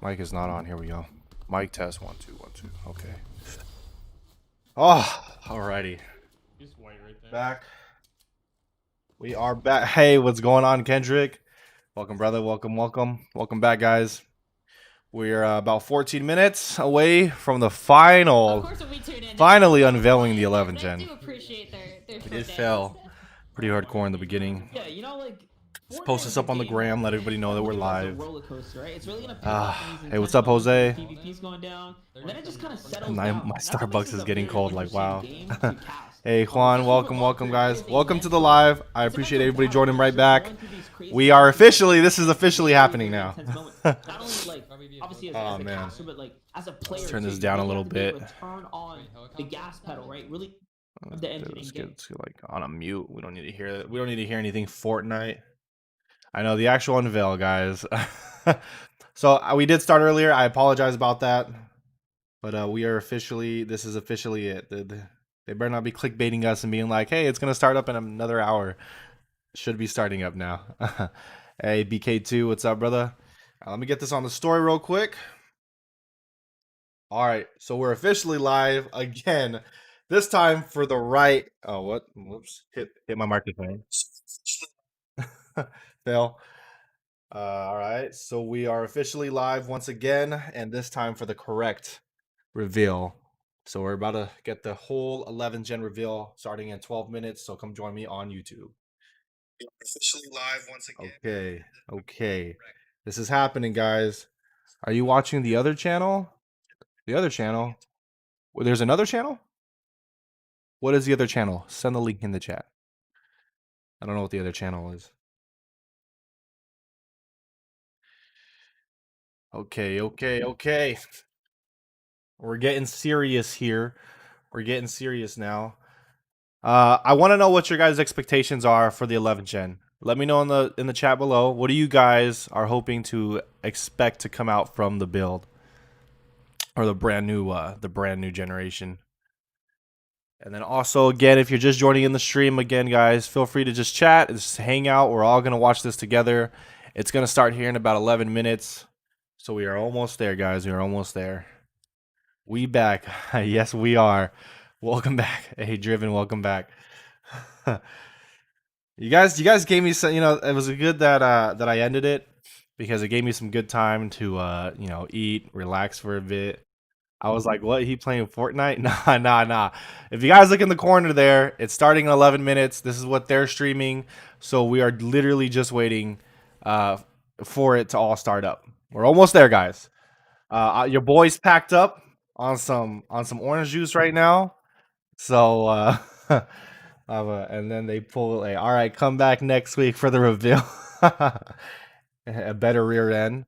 Mic is not on. Here we go. Mic test 1 2 1 2. Okay. Oh, alrighty. Just white right there. Back. We are back. Hey, what's going on, Kendrick? Welcome, brother. Welcome, welcome. Welcome back, guys. We're about 14 minutes away from the final. Finally unveiling the 11 gen. I do appreciate their We did fail pretty hardcore in the beginning. Yeah, you know, like Just post this up on the gram, let everybody know that we're live. roller coaster, right? It's really gonna pick up Hey, what's up, Jose? PvP's going down, and then it just kind of settles My down. Starbucks is getting cold, like, wow. Wow. Hey, Juan, welcome, guys. Welcome to the live. I appreciate everybody joining right back. We are officially, this is officially happening now. Oh, man. Let's turn this down a little bit. Turn on the gas pedal, right? Really. The engine Let's get like on a mute. We don't need to hear that. We don't need to hear anything Fortnite. I know the actual unveil, guys. So we did start earlier. I apologize about that, but we are officially. This is officially it. They better not be clickbaiting us and being like, "Hey, it's gonna start up in another hour." Should be starting up now. Hey, BK2, what's up, brother? Let me get this on the story real quick. All right, so we're officially live again. This time for the right. Oh, what? Whoops! Hit my microphone. Fail. All right, so we are officially live once again, and this time for the correct reveal. So we're about to get the whole 11 gen reveal starting in 12 minutes. So come join me on YouTube. We are officially live once again. Okay. This is happening, guys. Are you watching the other channel? The other channel? Well, there's another channel? What is the other channel? Send the link in the chat. I don't know what the other channel is. Okay. We're getting serious here. We're getting serious now. I want to know what your guys' expectations are for the 11th gen. Let me know in the chat below. What do you guys are hoping to expect to come out from the build or the brand new generation? And then also, again, if you're just joining in the stream, again, guys, feel free to just chat, just hang out. We're all going to watch this together. It's going to start here in about 11 minutes. So we are almost there, guys. We are almost there. We back. Yes, we are. Welcome back. Hey, Driven, welcome back. You guys gave me some, it was good that that I ended it because it gave me some good time to eat, relax for a bit. I was like, what? He playing Fortnite? Nah. If you guys look in the corner there, it's starting in 11 minutes. This is what they're streaming. So we are literally just waiting for it to all start up. We're almost there, guys. Your boy's packed up on some orange juice right now. So and then they pull all right, come back next week for the reveal. A better rear end.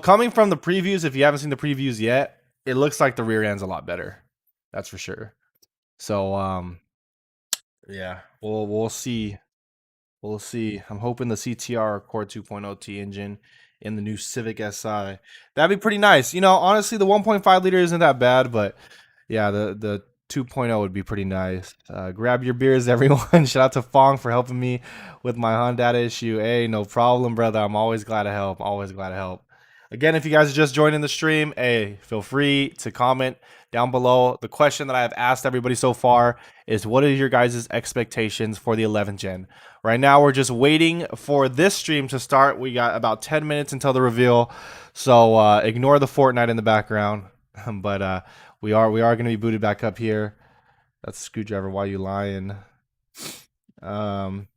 Coming from the previews, if you haven't seen the previews yet, it looks like the rear end's a lot better. That's for sure. So yeah, we'll see. We'll see. I'm hoping the CTR Core 2.0 T engine in the new Civic Si. That'd be pretty nice. Honestly, the 1.5 liter isn't that bad, but yeah, the 2.0 would be pretty nice. Grab your beers, everyone. Shout out to Fong for helping me with my Hondata issue. Hey, no problem, brother. I'm always glad to help. Always glad to help. Again, if you guys are just joining the stream, hey, feel free to comment down below. The question that I have asked everybody so far is, what are your guys' expectations for the 11th gen? Right now, we're just waiting for this stream to start. We got about 10 minutes until the reveal, so ignore the Fortnite in the background. But we are going to be booted back up here. That's a screwdriver. Why you lying? And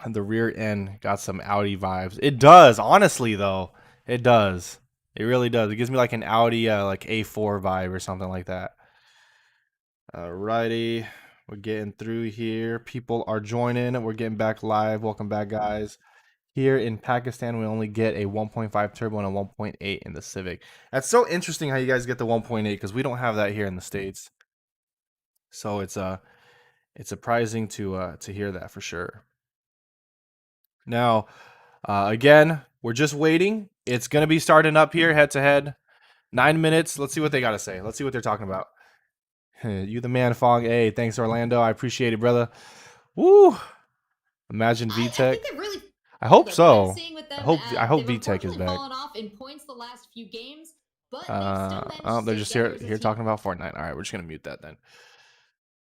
the rear end got some Audi vibes. It does, honestly, though. It does. It really does. It gives me like an Audi like A4 vibe or something like that. Alrighty. We're getting through here. People are joining. We're getting back live. Welcome back, guys. Here in Pakistan, we only get a 1.5 turbo and a 1.8 in the Civic. That's so interesting how you guys get the 1.8 because we don't have that here in the States. So it's surprising to hear that for sure. Now, again, we're just waiting. It's going to be starting up here head to head. 9 minutes. Let's see what they got to say. Let's see what they're talking about. You the man, Fong. Hey, thanks, Orlando. I appreciate it, brother. Woo! Imagine VTech. I hope Look, so. I'm seeing with I them, hope they've VTech is unfortunately back. fallen off in points the last few games, but they've still managed to They're stay just together here as a here team. talking about Fortnite. All right, we're just gonna mute that then.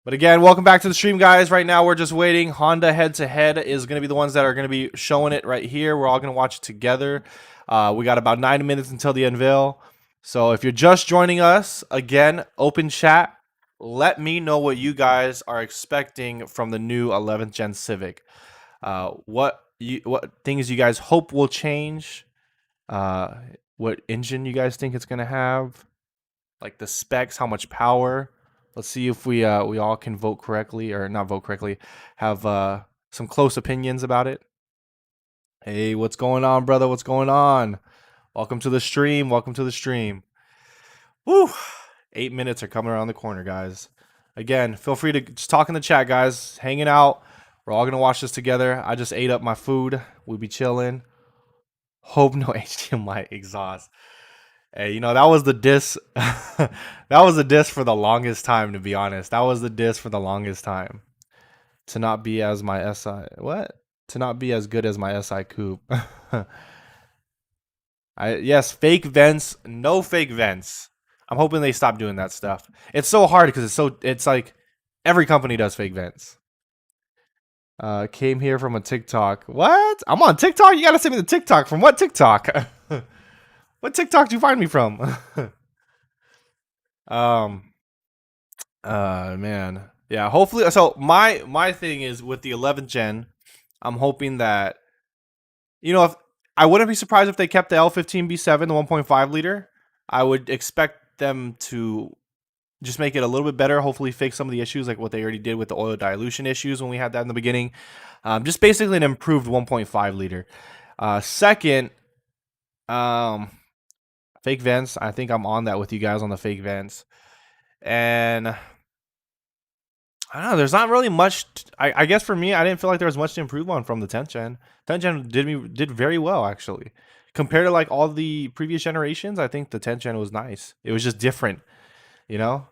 But again, welcome back to the stream, guys. Right now, we're just waiting. Honda head-to-head is going to be the ones that are going to be showing it right here. We're all going to watch it together. We got about 9 minutes until the unveil. So if you're just joining us, again, open chat. Let me know what you guys are expecting from the new 11th Gen Civic. What things you guys hope will change. What engine you guys think it's going to have. Like the specs, how much power. Let's see if we all can vote correctly, or not vote correctly, have some close opinions about it. Hey, what's going on, brother? What's going on? Welcome to the stream. Welcome to the stream. Woo! 8 minutes are coming around the corner, guys. Again, feel free to just talk in the chat, guys. Hanging out. We're all gonna watch this together. I just ate up my food. We'll be chilling. Hope no HDMI exhaust. Hey, you know, that was the diss. That was the diss for the longest time, to be honest. That was the diss for the longest time. To not be as my SI. What? To not be as good as my SI coupe. Yes, fake vents. No fake vents. I'm hoping they stop doing that stuff. It's so hard because it's like every company does fake vents. Came here from a TikTok. What? I'm on TikTok? You gotta send me the TikTok. From what TikTok? What TikTok do you find me from? Man. Yeah, hopefully. So my thing is with the 11th gen, I'm hoping that, if I wouldn't be surprised if they kept the L15B7, the 1.5 liter. I would expect them to just make it a little bit better. Hopefully, fix some of the issues like what they already did with the oil dilution issues when we had that in the beginning. Just basically an improved 1.5 liter. Second, fake vents. I think I'm on that with you guys on the fake vents. And I don't know. There's not really much. I guess for me, I didn't feel like there was much to improve on from the 10th gen. 10th gen did very well actually, compared to like all the previous generations. I think the 10th gen was nice. It was just different, you know.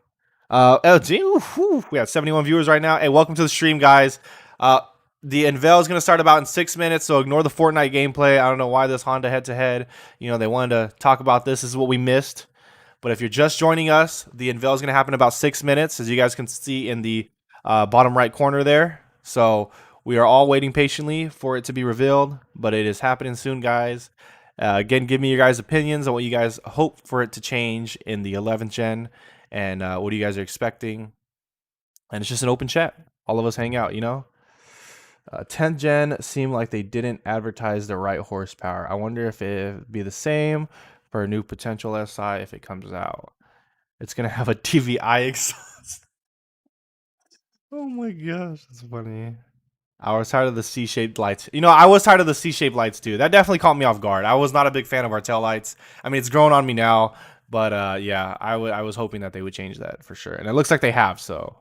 We have 71 viewers right now. Hey, welcome to the stream, guys. The unveil is gonna start about in 6 minutes, so ignore the Fortnite gameplay. I don't know why this Honda head-to-head. They wanted to talk about this. This is what we missed. But if you're just joining us, the unveil is going to happen in about 6 minutes, as you guys can see in the bottom right corner there. So we are all waiting patiently for it to be revealed, but it is happening soon, guys. Again, give me your guys' opinions on what you guys hope for it to change in the 11th gen, and what you guys are expecting. And it's just an open chat. All of us hang out, 10th gen seemed like they didn't advertise the right horsepower. I wonder if it'd be the same for a new potential SI if it comes out. It's gonna have a TVI exhaust. Oh my gosh, that's funny. I was tired of the C-shaped lights. I was tired of the C-shaped lights too. That definitely caught me off guard. I was not a big fan of our tail lights. I mean, it's grown on me now, but yeah, I was hoping that they would change that for sure. And it looks like they have, so,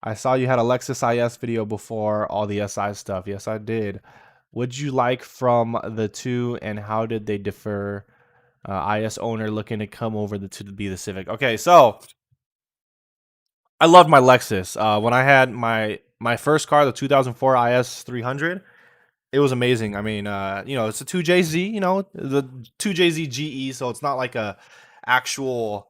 I saw you had a Lexus IS video before all the SI stuff. Yes, I did. What'd you like from the two, and how did they differ? IS owner looking to come over to be the Civic. Okay, so I loved my Lexus. When I had my first car, the 2004 IS 300, it was amazing. I mean, it's a 2JZ, the 2JZ GE, so it's not like a actual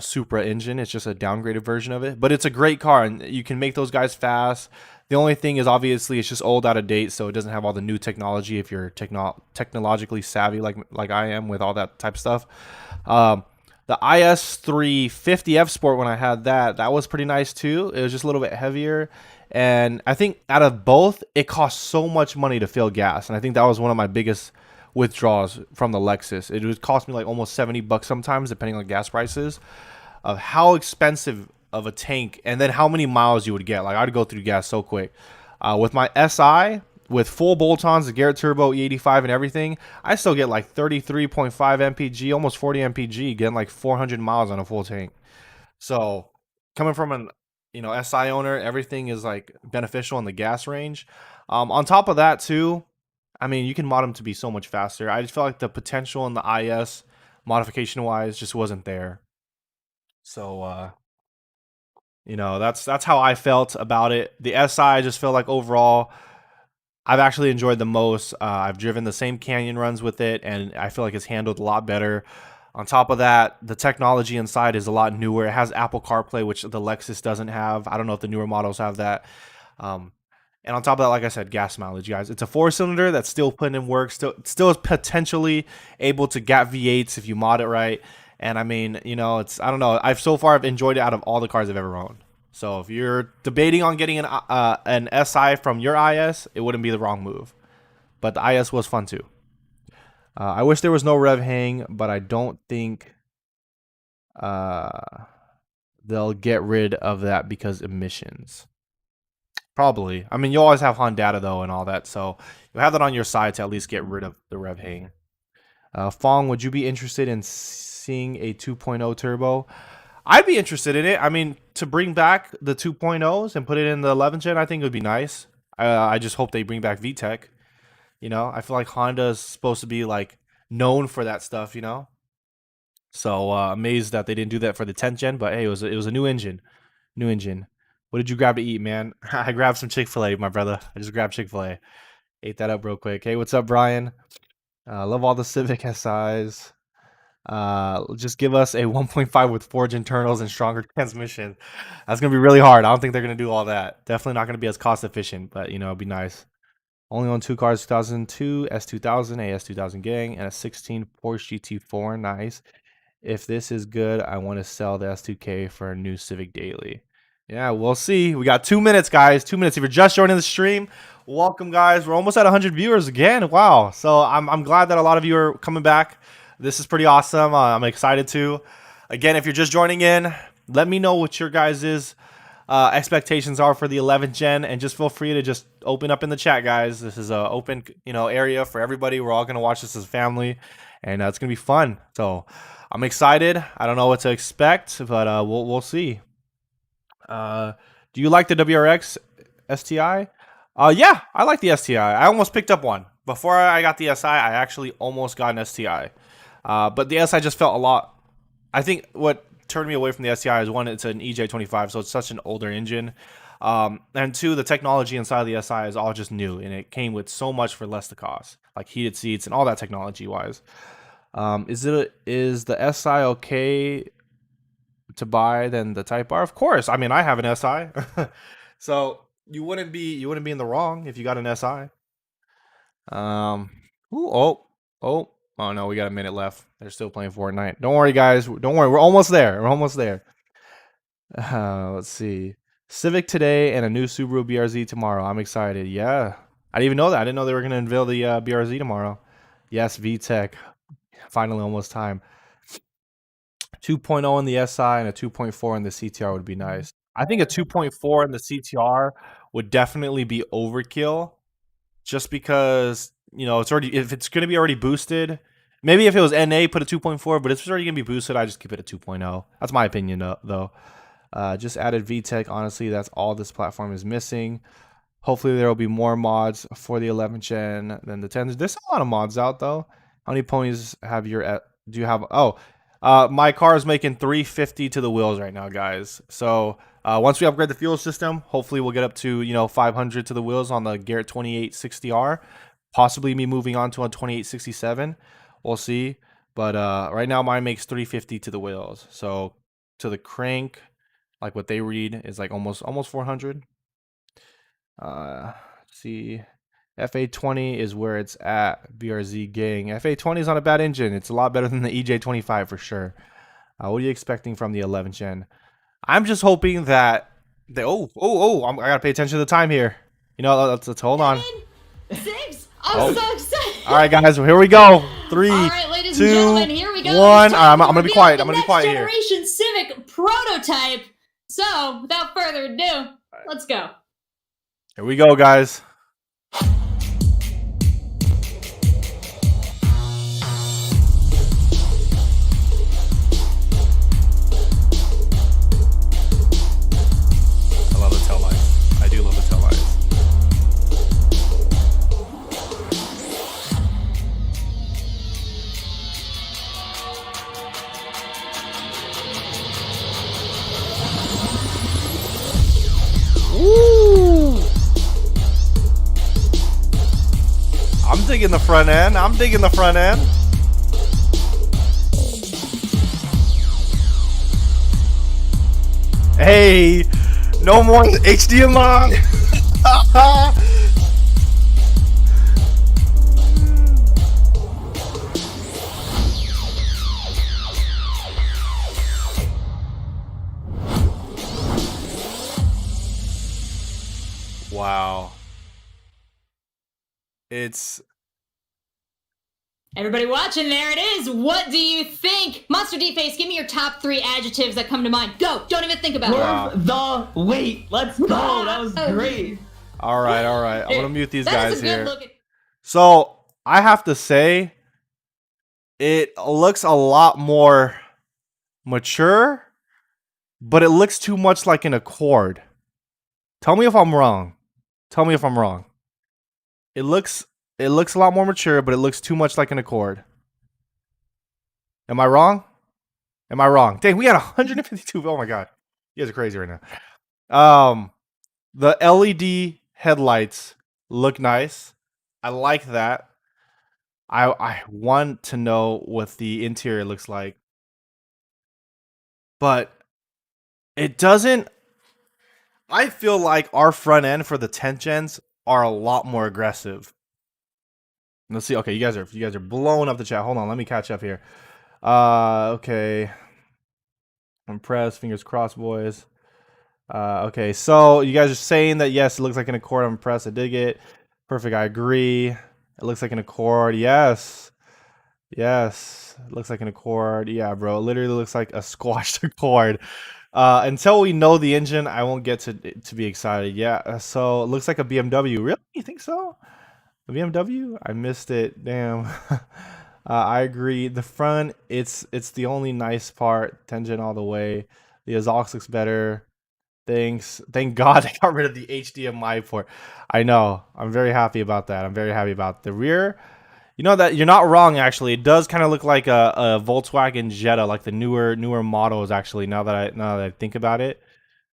Supra engine. It's just a downgraded version of it, but it's a great car, and you can make those guys fast. The only thing is, obviously, it's just old, out of date, so it doesn't have all the new technology. If you're technologically savvy like I am with all that type of stuff, the IS 350 F Sport, when I had that was pretty nice too. It was just a little bit heavier, and I think out of both, it cost so much money to fill gas, and I think that was one of my biggest withdrawals from the Lexus. It would cost me like almost $70 sometimes, depending on gas prices, of how expensive of a tank, and then how many miles you would get. Like, I'd go through gas so quick. With my SI, with full bolt-ons, the Garrett Turbo E85 and everything, I still get like 33.5 mpg, almost 40 mpg, getting like 400 miles on a full tank. So coming from an SI owner, everything is like beneficial in the gas range. On top of that too, I mean, you can mod them to be so much faster. I just felt like the potential in the IS modification wise just wasn't there. So that's how I felt about it. The SI, just felt like overall I've actually enjoyed the most. I've driven the same canyon runs with it, and I feel like it's handled a lot better. On top of that, the technology inside is a lot newer. It has Apple CarPlay, which the Lexus doesn't have. I don't know if the newer models have that. And on top of that, like I said, gas mileage, guys. It's a 4-cylinder that's still putting in work. Still is potentially able to gap V8s if you mod it right. And I mean, you know, I don't know. I've enjoyed it out of all the cars I've ever owned. So if you're debating on getting an SI from your IS, it wouldn't be the wrong move. But the IS was fun too. I wish there was no rev hang, but I don't think they'll get rid of that because emissions. Probably. I mean, you always have Hondata though and all that, so you'll have that on your side to at least get rid of the rev hang. Phong, would you be interested in seeing a 2.0 turbo? I'd be interested in it. I mean, to bring back the 2.0s and put it in the 11th gen, I think it would be nice. I just hope they bring back VTEC. You know, I feel like Honda is supposed to be like known for that stuff, you know? So amazed that they didn't do that for the 10th gen, but hey, it was a new engine. New engine. What did you grab to eat, man? I grabbed some Chick-fil-A, my brother. I just grabbed Chick-fil-A. Ate that up real quick. Hey, what's up, Brian? Love all the Civic SIs. Just give us a 1.5 with forged internals and stronger transmission. That's gonna be really hard. I don't think they're gonna do all that. Definitely not gonna be as cost efficient, but you know, it'd be nice. Only on 2 cars: 2002 S2000, a S2000 gang, and a 16 Porsche GT4. Nice. If this is good, I want to sell the S2K for a new Civic Daily. Yeah, we'll see. We got 2 minutes, guys. 2 minutes. If you're just joining the stream, welcome, guys. We're almost at 100 viewers again. Wow. So I'm glad that a lot of you are coming back. This is pretty awesome. I'm excited too. Again, if you're just joining in, let me know what your guys' expectations are for the 11th gen, and just feel free to just open up in the chat, guys. This is an open, area for everybody. We're all gonna watch this as a family, and it's gonna be fun. So I'm excited. I don't know what to expect, but we'll see. Do you like the WRX STI? Yeah, I like the STI. I almost picked up one. Before I got the SI, I actually almost got an STI. But the SI just felt a lot. I think what turned me away from the STI is, one, it's an EJ25, so it's such an older engine. And two, the technology inside of the SI is all just new, and it came with so much for less the cost, like heated seats and all that technology-wise. Is the SI okay to buy than the Type R? Of course. I mean, I have an SI, so you wouldn't be in the wrong if you got an SI. Oh no, we got a minute left. They're still playing Fortnite. Don't worry, guys. Don't worry. We're almost there. We're almost there. Let's see. Civic today and a new Subaru BRZ tomorrow. I'm excited. Yeah. I didn't even know that. I didn't know they were going to unveil the BRZ tomorrow. Yes, VTEC. Finally, almost time. 2.0 in the SI and a 2.4 in the CTR would be nice. I think a 2.4 in the CTR would definitely be overkill, just because, it's already, if it's going to be already boosted, maybe if it was NA, put a 2.4, but if it's already going to be boosted, I just keep it at 2.0. That's my opinion, though. Just added VTEC. Honestly, that's all this platform is missing. Hopefully, there will be more mods for the 11th gen than the 10th. There's a lot of mods out, though. How many ponies have your... Do you have... Oh, my car is making 350 to the wheels right now, guys. So once we upgrade the fuel system, hopefully we'll get up to 500 to the wheels on the Garrett 2860R. Possibly me moving on to a 2867. We'll see. But right now mine makes 350 to the wheels. So to the crank, like what they read, is like almost 400. See, FA20 is where it's at. BRZ gang. FA20 is not a bad engine. It's a lot better than the EJ25 for sure. What are you expecting from the 11th gen? I'm just hoping that I gotta pay attention to the time here. Let's hold on. 6. I'm so excited. All right, guys. Well, here we go. 3, All right, ladies 2, and gentlemen, here we go. 1. I'm gonna be quiet. I'm gonna be quiet here. Next generation Civic prototype. So, without further ado, let's go. Here we go, guys. I love the tail lights. I do love the tail lights. Woo! digging the front end. I'm digging the front end. Hey, no more HDMI. Wow. It's Everybody watching, there it is. What do you think? Monster D-Face, give me your top 3 adjectives that come to mind. Go. Don't even think about it. Worth the wait. Let's go. That was great. all right. I'm gonna mute these guys here. Looking. So I have to say, it looks a lot more mature, but it looks too much like an Accord. Tell me if I'm wrong. It looks a lot more mature, but it looks too much like an Accord. Am I wrong? Dang, we had 152. Oh my god, you guys are crazy right now. The LED headlights look nice. I like that. I want to know what the interior looks like, but it doesn't. I feel like our front end for the 10th gens are a lot more aggressive. Let's see. Okay, you guys are blowing up the chat. Hold on, let me catch up here. Okay. Impressed. Fingers crossed, boys. Okay, so you guys are saying that yes, it looks like an Accord. I'm impressed. I dig it. Perfect. I agree. It looks like an Accord. Yes. It looks like an Accord. Yeah, bro. It literally looks like a squashed Accord. Until we know the engine, I won't get to be excited. Yeah. So it looks like a BMW. Really? You think so? A BMW? I missed it. Damn. I agree. The front, it's the only nice part. Tension all the way. The exhaust looks better. Thanks. Thank God they got rid of the HDMI port. I know. I'm very happy about that. I'm very happy about the rear. You know that you're not wrong. Actually, it does kind of look like a Volkswagen Jetta, like the newer models. Actually, now that I think about it,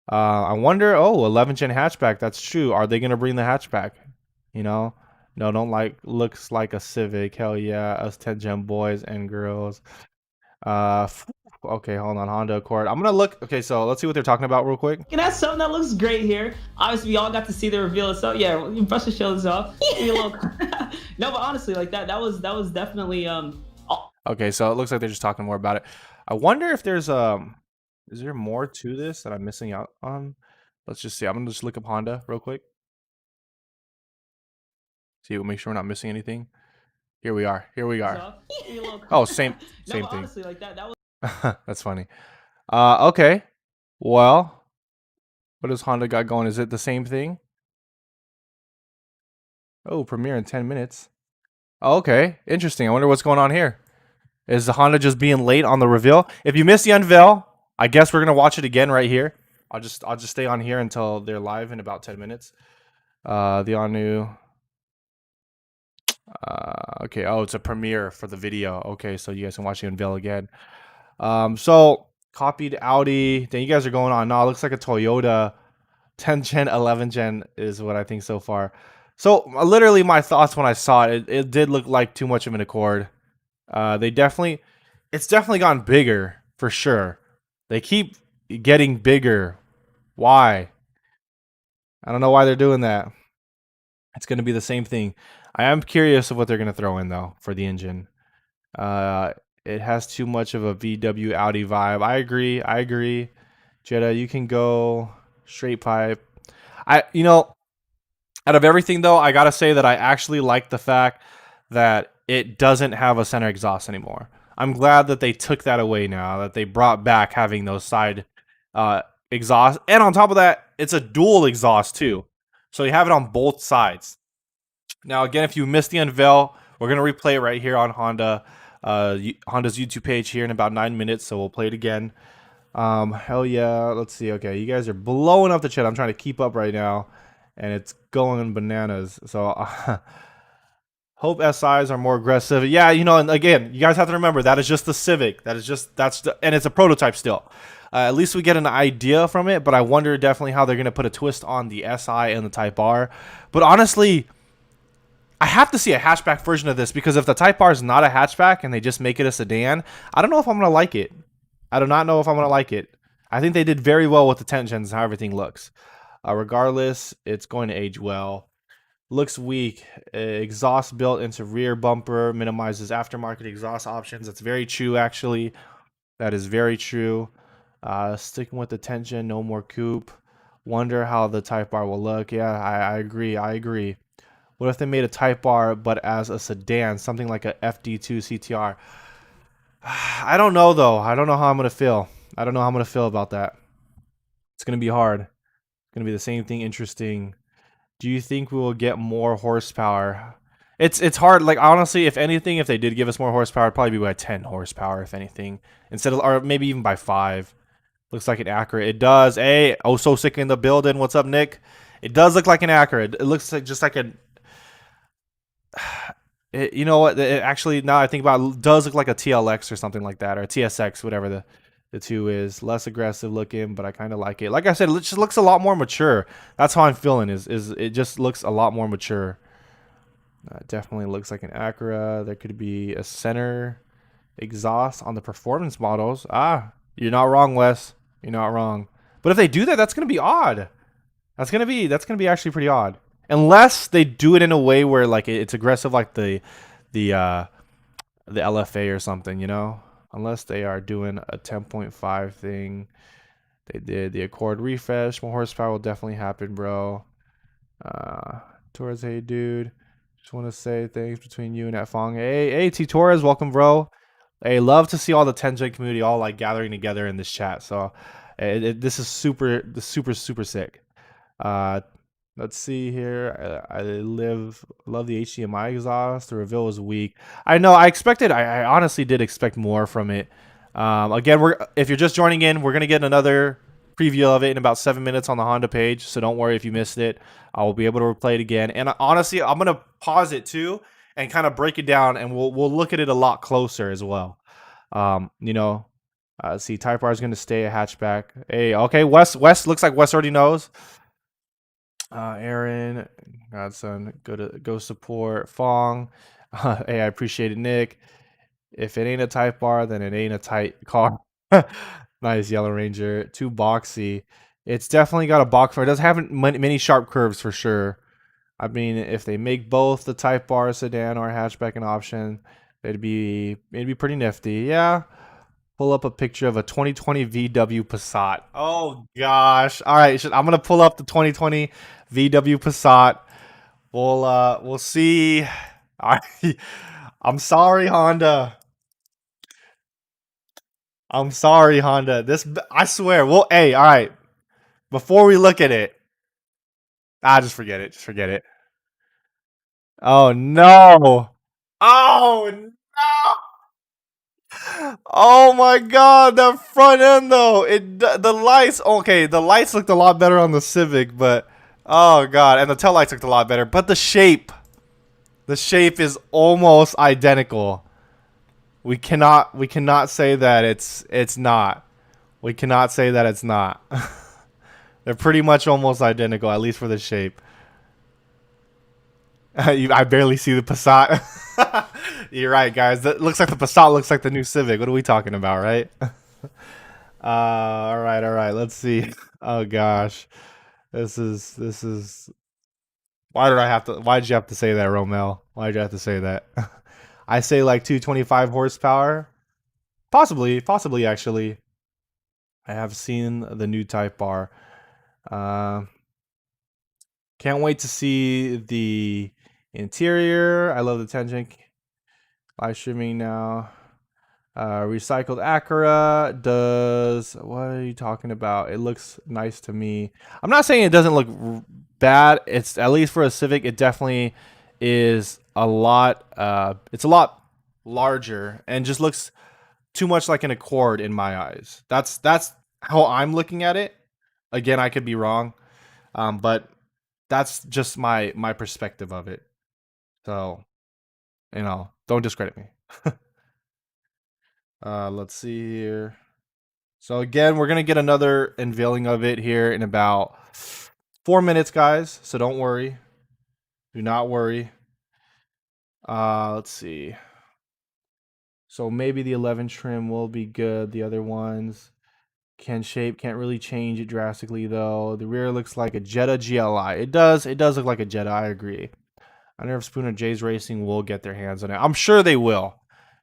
I wonder. Oh, 11 gen hatchback. That's true. Are they gonna bring the hatchback? You know. No, don't like. Looks like a Civic. Hell yeah, us 10 gen boys and girls. Okay, hold on. Honda Accord. I'm gonna look. Okay, so let's see what they're talking about real quick. And that's something that looks great here. Obviously, we all got to see the reveal. So yeah, you brush the shoulders off. No, but honestly, like that was definitely Okay, so it looks like they're just talking more about it. I wonder if there's is there more to this that I'm missing out on? Let's just see. I'm gonna just look up Honda real quick. See, we'll make sure we're not missing anything. Here we are. Oh, same thing. Honestly, like that was That's funny. Okay. Well, what does Honda got going? Is it the same thing? Oh, premiere in 10 minutes. Oh, okay, interesting. I wonder what's going on here. Is the Honda just being late on the reveal? If you missed the unveil, I guess we're gonna watch it again right here. I'll just stay on here until they're live in about 10 minutes. The all new. Okay. Oh, it's a premiere for the video. Okay, so you guys can watch the unveil again. So copied Audi. Then you guys are going on. No, it looks like a Toyota. 10 gen, 11 gen is what I think so far. So literally my thoughts when I saw it, it did look like too much of an Accord. It's definitely gotten bigger for sure. They keep getting bigger. Why? I don't know why they're doing that. It's going to be the same thing. I am curious of what they're going to throw in though for the engine. It has too much of a VW Audi vibe. I agree. Jetta, you can go straight pipe. Out of everything though, I gotta say that I actually like the fact that it doesn't have a center exhaust anymore. I'm glad that they took that away now, that they brought back having those side exhaust. And on top of that, it's a dual exhaust too. So you have it on both sides. Now, again, if you missed the unveil, we're going to replay it right here on Honda's YouTube page here in about 9 minutes. So we'll play it again. Hell yeah. Let's see. Okay, you guys are blowing up the chat. I'm trying to keep up right now, and it's going bananas. So hope SIs are more aggressive. Yeah, and again, you guys have to remember that is just the Civic. And it's a prototype still. At least we get an idea from it, but I wonder definitely how they're going to put a twist on the SI and the Type R. But honestly, I have to see a hatchback version of this, because if the Type R is not a hatchback and they just make it a sedan, I don't know if I'm gonna like it. I do not know if I'm gonna like it. I think they did very well with the tensions and how everything looks. Regardless, it's going to age well. Looks weak. Exhaust built into rear bumper, minimizes aftermarket exhaust options. That's very true, actually. That is very true. Sticking with the tension, no more coupe. Wonder how the Type R will look. Yeah, I agree. I agree. What if they made a Type R but as a sedan, something like a FD2 CTR? I don't know, though. I don't know how I'm going to feel. I don't know how I'm going to feel about that. It's going to be hard. It's going to be the same thing interesting. Do you think we will get more horsepower? It's hard. Like, honestly, if anything, if they did give us more horsepower, it'd probably be by 10 horsepower, if anything. Instead of, or maybe even by 5. Looks like an Acura. It does. Hey, oh, so sick in the building. What's up, Nick? It does look like an Acura. It looks like just like a... you know what? It actually, now I think about it, does look like a TLX or something like that, or a TSX, whatever the two is. Less aggressive looking, but I kind of like it. Like I said, it just looks a lot more mature. That's how I'm feeling. Is it just looks a lot more mature. Definitely looks like an Acura. There could be a center exhaust on the performance models. Ah, you're not wrong, Wes. You're not wrong. But if they do that, that's gonna be odd. That's gonna be actually pretty odd. Unless they do it in a way where like it's aggressive, like the LFA or something, you know. Unless they are doing a 10.5 thing. They did the Accord refresh. More horsepower will definitely happen, bro. Torres, hey dude. Just want to say thanks between you and that Fong. Hey T Torres, welcome, bro. Hey, love to see all the Tengen community all like gathering together in this chat. So this is super sick. Let's see here. I love the HDMI exhaust. The reveal was weak. I know. I expected. I honestly did expect more from it. Again, if you're just joining in, we're gonna get another preview of it in about 7 minutes on the Honda page. So don't worry if you missed it. I will be able to replay it again. And honestly, I'm gonna pause it too and kind of break it down, and we'll look at it a lot closer as well. You know, see, Type R is gonna stay a hatchback. Hey, okay, Wes looks like Wes already knows. Aaron, Godson, go support Fong. Hey, I appreciate it, Nick. If it ain't a Type R, then it ain't a tight car. Nice, Yellow Ranger. Too boxy. It's definitely got a box. It does have many sharp curves for sure. I mean, if they make both the Type R sedan or hatchback an option, it'd be pretty nifty. Yeah. Pull up a picture of a 2020 VW Passat. Oh gosh. All right, I'm gonna pull up the 2020 VW Passat. We'll see. I'm sorry, Honda. I'm sorry, Honda. I swear. Hey, all right. Before we look at it, just forget it. Just forget it. Oh no. Oh no. Oh my god, that front end though. The lights, okay, the lights looked a lot better on the Civic, but oh god, and the tail lights looked a lot better, but the shape is almost identical. We cannot say that it's not. We cannot say that it's not. They're pretty much almost identical, at least for the shape. I barely see the Passat. You're right, guys. That looks like the Passat looks like the new Civic. What are we talking about, right? All right. Let's see. Oh gosh, this is. Why did you have to say that, Romel? Why did you have to say that? I say like 225 horsepower. Possibly actually. I have seen the new Type R. Can't wait to see the interior. I love the Tengen. Live streaming now. Recycled Acura does. What are you talking about? It looks nice to me. I'm not saying it doesn't look bad. It's, at least for a Civic, it definitely is a lot. It's a lot larger and just looks too much like an Accord in my eyes. That's how I'm looking at it. Again, I could be wrong, but that's just my perspective of it. So, you know, don't discredit me. Let's see here. So again, we're gonna get another unveiling of it here in about 4 minutes, guys. So don't worry. Do not worry. Let's see. So maybe the 11 trim will be good. The other ones can't really change it drastically though. The rear looks like a Jetta GLI. It does look like a Jetta, I agree. I wonder if Spoon or Jay's Racing will get their hands on it. I'm sure they will.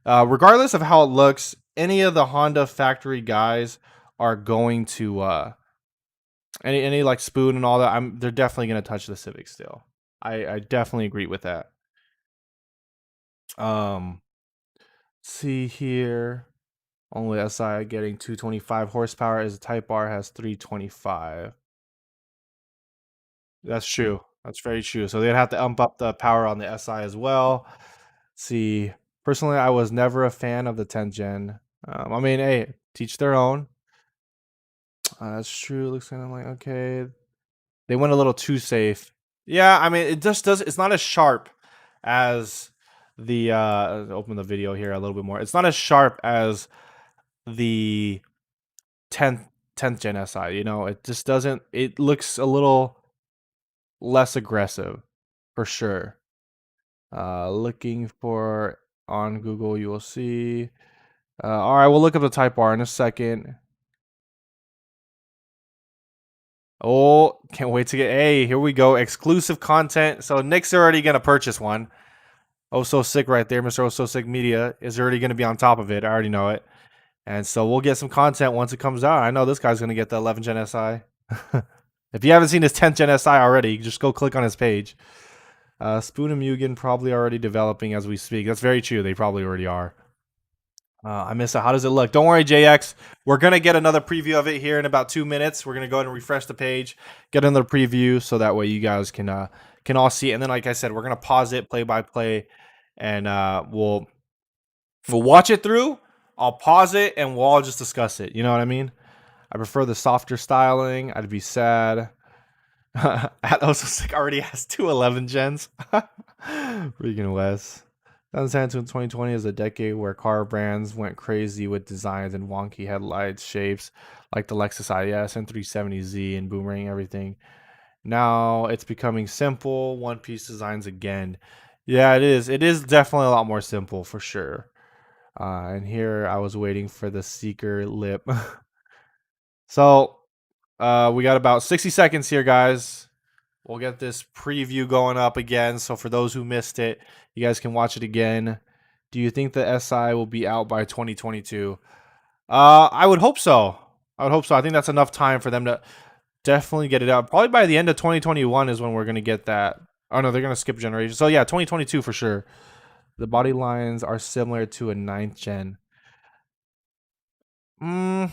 Regardless of how it looks, any of the Honda factory guys are going to any like Spoon and all that. They're definitely going to touch the Civic still. I definitely agree with that. See here. Only SI getting 225 horsepower as the Type R has 325. That's true. That's very true. So they'd have to ump up the power on the SI as well. See, personally, I was never a fan of the 10th gen. I mean, hey, teach their own. That's true. Looks kind of like, okay. They went a little too safe. Yeah, I mean, it just does. It's not as sharp as the, open the video here a little bit more. It's not as sharp as the 10th gen SI, you know, it just doesn't, it looks a little less aggressive for sure. Looking for on Google, you will see. All right, we'll look up the Type R in a second. Oh, can't wait to get, hey, here we go, exclusive content. So Nick's already gonna purchase one. Oh So Sick right there, Mr. Oh So Sick Media is already gonna be on top of it. I already know it. And so we'll get some content once it comes out. I know this guy's going to get the 11 Gen SI. If you haven't seen his 10th Gen SI already, just go click on his page. Spoon and Mugen probably already developing as we speak. That's very true. They probably already are. I miss it. How does it look? Don't worry, JX. We're going to get another preview of it here in about 2 minutes. We're going to go ahead and refresh the page, get another preview so that way you guys can all see it. And then, like I said, we're going to pause it play by play, and we'll watch it through. I'll pause it and we'll all just discuss it. You know what I mean? I prefer the softer styling. I'd be sad. At Also Sick already has 2 11 gens. Freaking Wes. 2010 to 2020 is a decade where car brands went crazy with designs and wonky headlights, shapes like the Lexus IS and 370Z and boomerang everything. Now it's becoming simple, one-piece designs again. Yeah, it is. It is definitely a lot more simple for sure. And here I was waiting for the seeker lip. So we got about 60 seconds here, guys. We'll get this preview going up again. So for those who missed it, you guys can watch it again. Do you think the SI will be out by 2022? I would hope so. I think that's enough time for them to definitely get it out. Probably by the end of 2021 is when we're going to get that. Oh, no, they're going to skip a generation. So, yeah, 2022 for sure. The body lines are similar to a 9th gen. I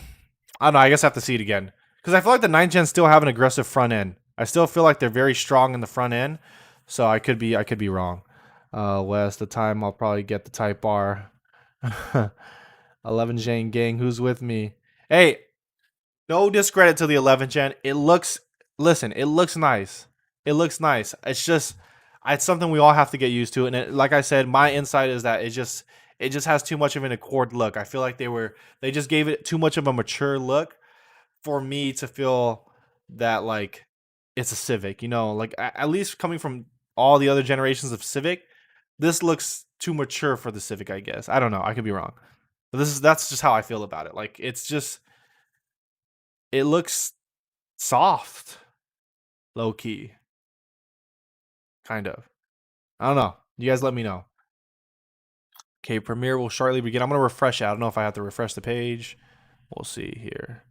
don't know. I guess I have to see it again. Because I feel like the 9th gens still have an aggressive front end. I still feel like they're very strong in the front end. So I could be wrong. Wes, the time I'll probably get the Type R. 11 gen gang, who's with me? Hey, no discredit to the 11 gen. It looks nice. It looks nice. It's just, it's something we all have to get used to. And like I said, my insight is that it just has too much of an Accord look. I feel like they just gave it too much of a mature look for me to feel that like it's a Civic, you know, like at least coming from all the other generations of Civic, this looks too mature for the Civic, I guess. I don't know. I could be wrong. But that's just how I feel about it. Like it looks soft, low key. Kind of. I don't know. You guys let me know. Okay, Premiere will shortly begin. I'm going to refresh it. I don't know if I have to refresh the page. We'll see here.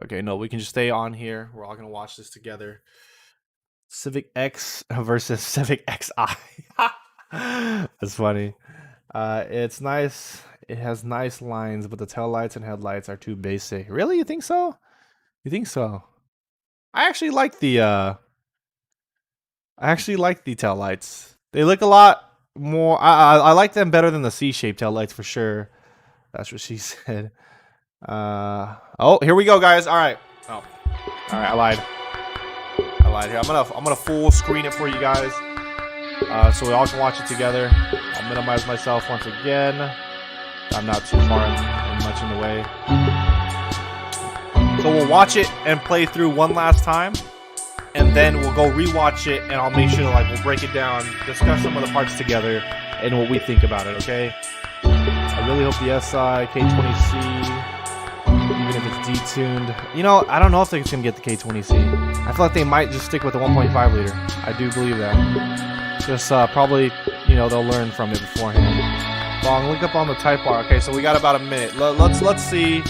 Okay, no, we can just stay on here. We're all going to watch this together. Civic X versus Civic XI. That's funny. It's nice. It has nice lines, but the taillights and headlights are too basic. Really? You think so? You think so? I actually like the taillights. They look a lot more. I like them better than the C-shaped taillights for sure. That's what she said. Oh, here we go, guys. All right. Oh, all right. I lied here. I'm gonna full screen it for you guys, so we all can watch it together. I'll minimize myself once again. I'm not too far and much in the way. So we'll watch it and play through one last time. and then we'll go rewatch it, and I'll make sure like we'll break it down, discuss some of the parts together, and what we think about it. Okay. I really hope the SI K20C, even if it's detuned, you know, I don't know if they're gonna get the K20C. I feel like they might just stick with the 1.5 liter. I do believe that. Just probably, you know, they'll learn from it beforehand. Long, look up on the type bar. Okay, so we got about a minute. Let's see.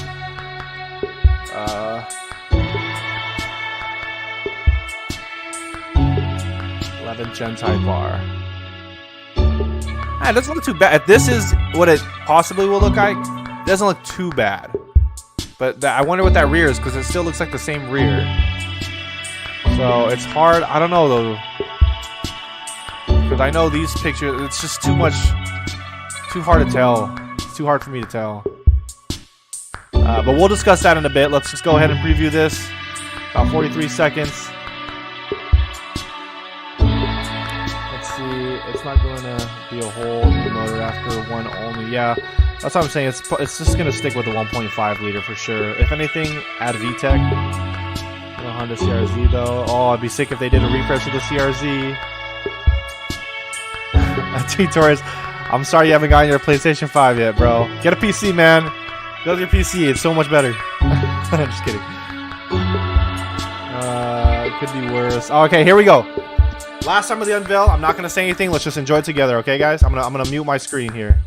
11 gen type bar. It doesn't look too bad. If this is what it possibly will look like, it doesn't look too bad. But I wonder what that rear is, because it still looks like the same rear. So it's hard. I don't know though, because I know these pictures. It's just too much. Too hard to tell. It's too hard for me to tell. But we'll discuss that in a bit. Let's just go ahead and preview this. About 43 seconds. It's not going to be a whole new motor after one only. Yeah, that's what I'm saying. It's just going to stick with the 1.5 liter for sure. If anything, add VTEC. No Honda CRZ though. Oh, I'd be sick if they did a refresh of the CRZ. T Torres, I'm sorry you haven't gotten your PlayStation 5 yet, bro. Get a PC, man. Go to your PC. It's so much better. I'm just kidding. It could be worse. Oh, okay, here we go. Last time of the unveil. I'm not gonna say anything. Let's just enjoy it together, okay, guys? I'm gonna mute my screen here.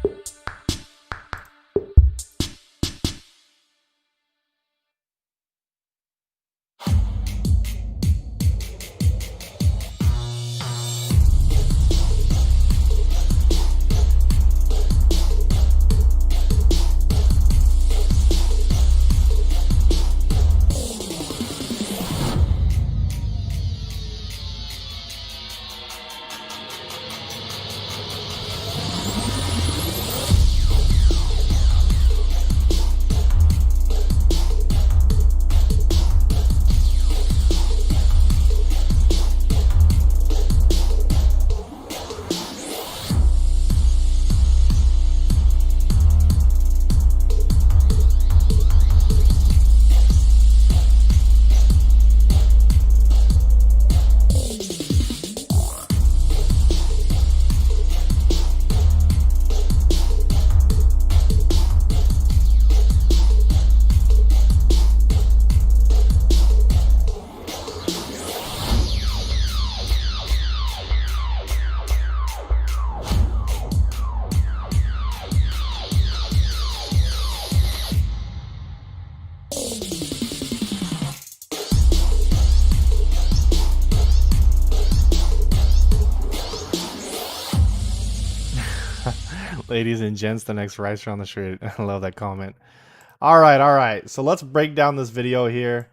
Ladies and gents, the next ricer on the street. I love that comment. All right. So let's break down this video here.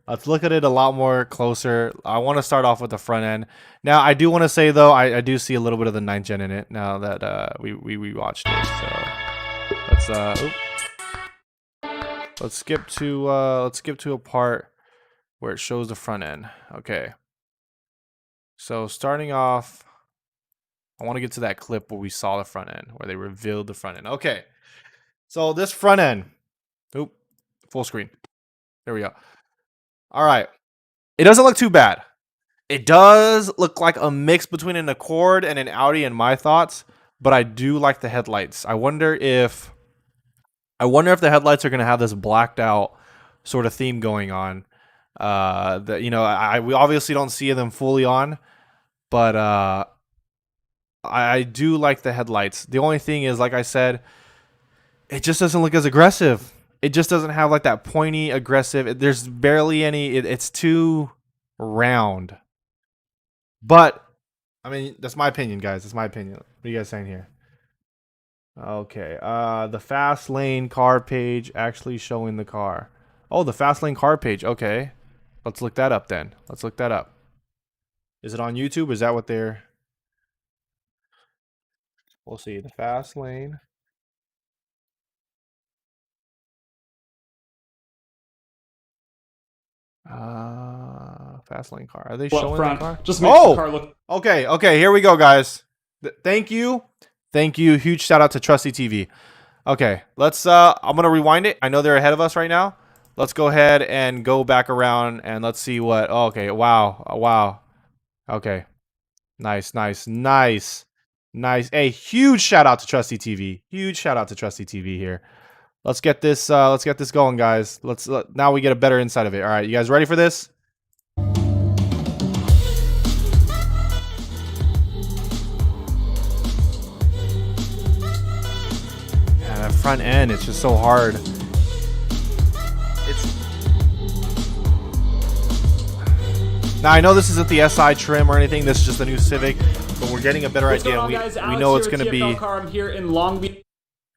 Let's look at it a lot more closer. I want to start off with the front end. Now, I do want to say though, I do see a little bit of the 9th gen in it now that we watched it. So let's skip to a part where it shows the front end. Okay. So starting off, I want to get to that clip where we saw the front end, where they revealed the front end. Okay. So this front end, full screen. There we go. All right. It doesn't look too bad. It does look like a mix between an Accord and an Audi in my thoughts, but I do like the headlights. I wonder if the headlights are going to have this blacked out sort of theme going on. That, you know, we obviously don't see them fully on, but I do like the headlights. The only thing is, like I said, it just doesn't look as aggressive. It just doesn't have like that pointy, aggressive. There's barely any. It's too round. But I mean, that's my opinion, guys. That's my opinion. What are you guys saying here? Okay. The fast lane car page actually showing the car. Oh, the fast lane car page. Okay. Let's look that up then. Let's look that up. Is it on YouTube? Is that what they're... We'll see. The fast lane. Fast lane car. Are they showing the car? Just makes the car look... Okay. Here we go, guys. Thank you. Huge shout out to Trusty TV. Okay, let's I'm gonna rewind it. I know they're ahead of us right now, let's go ahead and go back around and let's see what. Oh, okay, wow, wow. Okay, nice, nice, nice, nice. Hey, huge shout out to Trusty TV. Huge shout out to Trusty TV here. Let's get this. Let's get this going, guys. Now we get a better insight of it. All right, you guys ready for this? Yeah, that front end, it's just so hard. Now I know this isn't the SI trim or anything. This is just the new Civic, but we're getting a better idea. We know it's going to be. I'm here in Long Beach.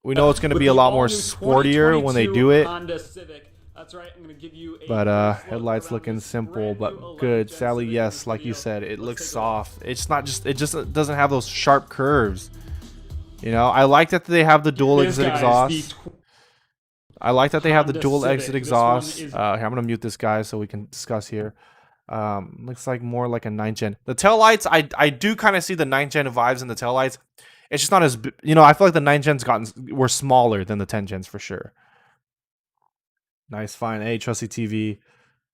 We know it's going to be a lot more sportier when they do it. Honda Civic. That's right. I'm going to give you a But headlights looking simple but good. Sadly, yes, like you said, it looks soft. It's not just. It just doesn't have those sharp curves. You know, I like that they have the dual exit exhaust. I like that they have the dual exit exhaust. Here, I'm gonna mute this guy so we can discuss here. Looks like more like a 9th gen. The taillights, I do kind of see the 9th gen vibes in the taillights. It's just not as, you know, I feel like the 9th gens were smaller than the 10 gens for sure. Nice, fine. Hey, Trusty TV,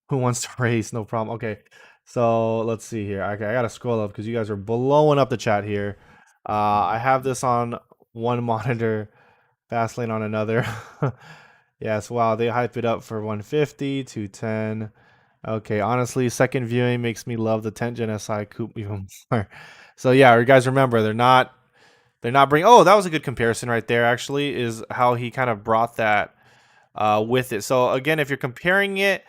who wants to race? No problem. Okay, so let's see here. Okay, I gotta scroll up because you guys are blowing up the chat here. I have this on one monitor, Fastlane on another. Yes, wow, they hype it up for 150, 210. Okay, honestly, second viewing makes me love the 10 Gen SI Coupe even more. So yeah, you guys remember they're not bringing. Oh, that was a good comparison right there. Actually, is how he kind of brought that with it. So again, if you're comparing it,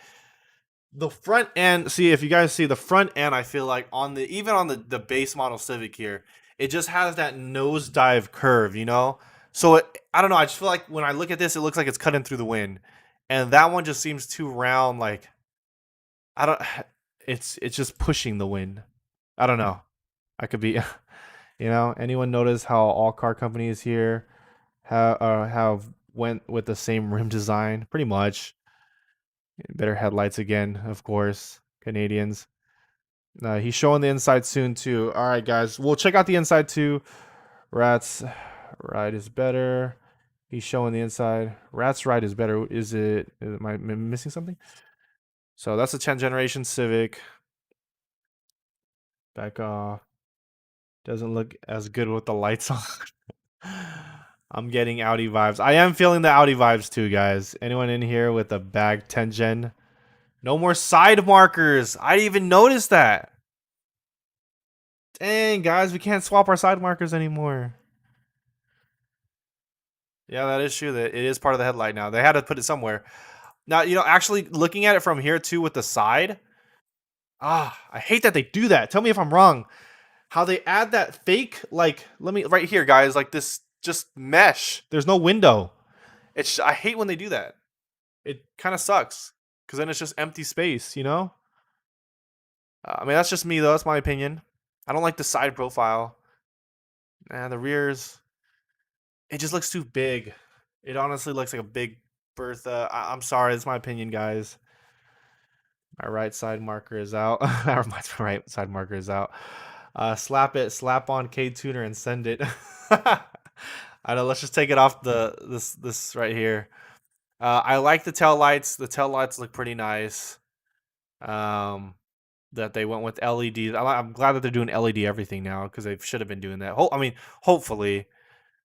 the front end. See, if you guys see the front end, I feel like even on the base model Civic here, it just has that nosedive curve, you know. So I don't know. I just feel like when I look at this, it looks like it's cutting through the wind, and that one just seems too round. Like I don't. It's just pushing the wind. I don't know. I could be. You know. Anyone notice how all car companies here have went with the same rim design? Pretty much. Better headlights again, of course. Canadians. He's showing the inside soon too. All right, guys. We'll check out the inside too. Rat's ride is better. He's showing the inside. Rat's ride is better. Am I missing something? So that's a 10th generation Civic. Back off. Doesn't look as good with the lights on. I'm getting Audi vibes. I am feeling the Audi vibes too, guys. Anyone in here with a bag 10 gen? No more side markers. I didn't even notice that. Dang, guys, we can't swap our side markers anymore. Yeah, that is true. That it is part of the headlight now. They had to put it somewhere. Now, you know, actually looking at it from here too with the side. I hate that they do that. Tell me if I'm wrong. How they add that fake, like, right here, guys, like this just mesh. There's no window. I hate when they do that. It kind of sucks because then it's just empty space, you know? I mean, that's just me though. That's my opinion. I don't like the side profile. And the rears, it just looks too big. It honestly looks like a big Bertha. I'm sorry, that's my opinion, guys. My right side marker is out. My right side marker is out. Slap on K tuner and send it. I know. Let's just take it off this right here. I like the tail lights. The tail lights look pretty nice. That they went with LED. I'm glad that they're doing LED everything now because they should have been doing that. I mean, hopefully.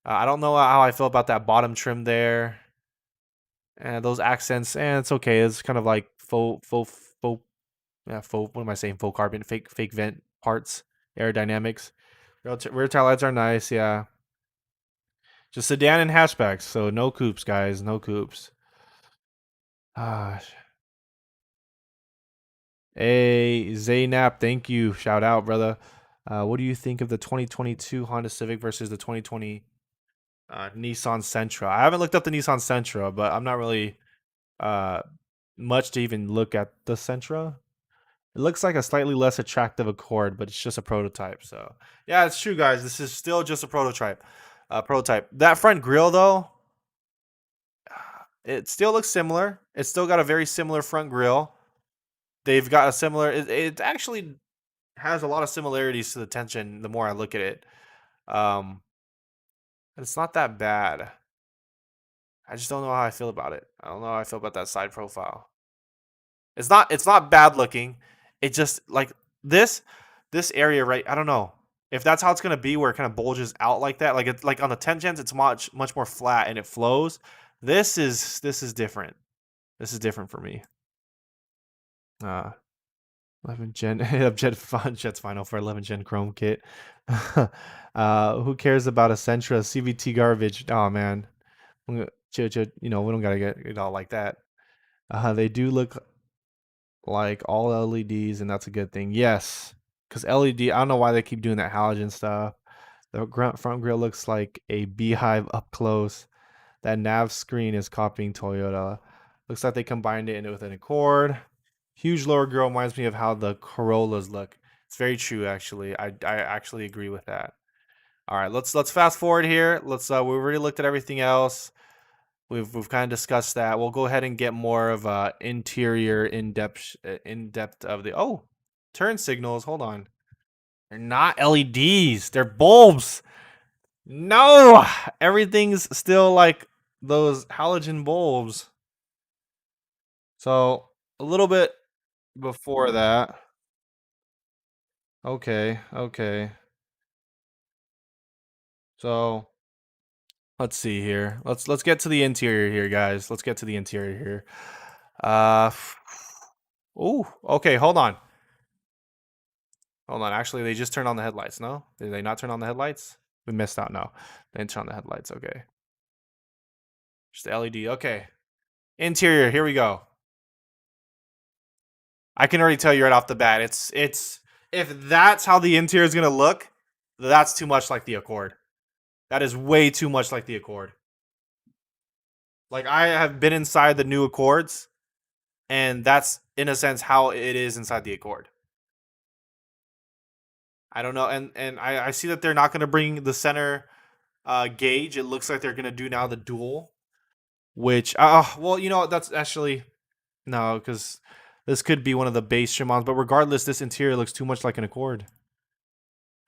I don't know how I feel about that bottom trim there. And those accents, it's okay. It's kind of like faux. What am I saying? Faux carbon, fake vent parts, aerodynamics. Rear tail lights are nice, yeah. Just sedan and hatchbacks, so no coupes, guys, no coupes. Hey, Zaynap, thank you. Shout out, brother. What do you think of the 2022 Honda Civic versus the 2020 Nissan Sentra? I haven't looked up the Nissan Sentra, but I'm not really much to even look at the Sentra. It looks like a slightly less attractive Accord, but it's just a prototype. So yeah, it's true, guys. This is still just a prototype. That front grille, though, it still looks similar. It's still got a very similar front grille. They've got a similar. It actually has a lot of similarities to the tension. The more I look at it, it's not that bad. I just don't know how I feel about it. I don't know how I feel about that side profile. It's not bad looking. It just like this area, right? I don't know if that's how it's gonna be, where it kind of bulges out like that. Like it's like on the 10 gens, it's much more flat and it flows. This is different. This is different for me. 11 gen Jet's final for 11 gen Chrome kit. Who cares about a Sentra CVT garbage? Oh man, you know, we don't gotta get it all like that. They do look like all LEDs, and that's a good thing. Yes, because LED, I don't know why they keep doing that halogen stuff. The front grille looks like a beehive up close. That nav screen is copying Toyota. Looks like they combined it with an Accord. Huge lower grille reminds me of how the Corollas look. It's very true, actually. I actually agree with that. All right, let's fast forward here. Let's we've already looked at everything else. We've kind of discussed that. We'll go ahead and get more of a interior in depth of the turn signals. Hold on, they're not LEDs. They're bulbs. No, everything's still like those halogen bulbs. So a little bit before that. Okay. So let's see here. Let's get to the interior here, guys. Let's get to the interior here. Oh, okay, hold on. Actually, they just turned on the headlights, no? Did they not turn on the headlights? We missed out, no. They didn't turn on the headlights, okay. Just the LED, okay. Interior, here we go. I can already tell you right off the bat, it's if that's how the interior is gonna look, that's too much like the Accord. That is way too much like the Accord. Like, I have been inside the new Accords, and that's in a sense how it is inside the Accord. I don't know, and I see that they're not gonna bring the center gauge. It looks like they're gonna do now the dual, which well, you know, that's actually no, because this could be one of the base trim-ons, but regardless, this interior looks too much like an Accord.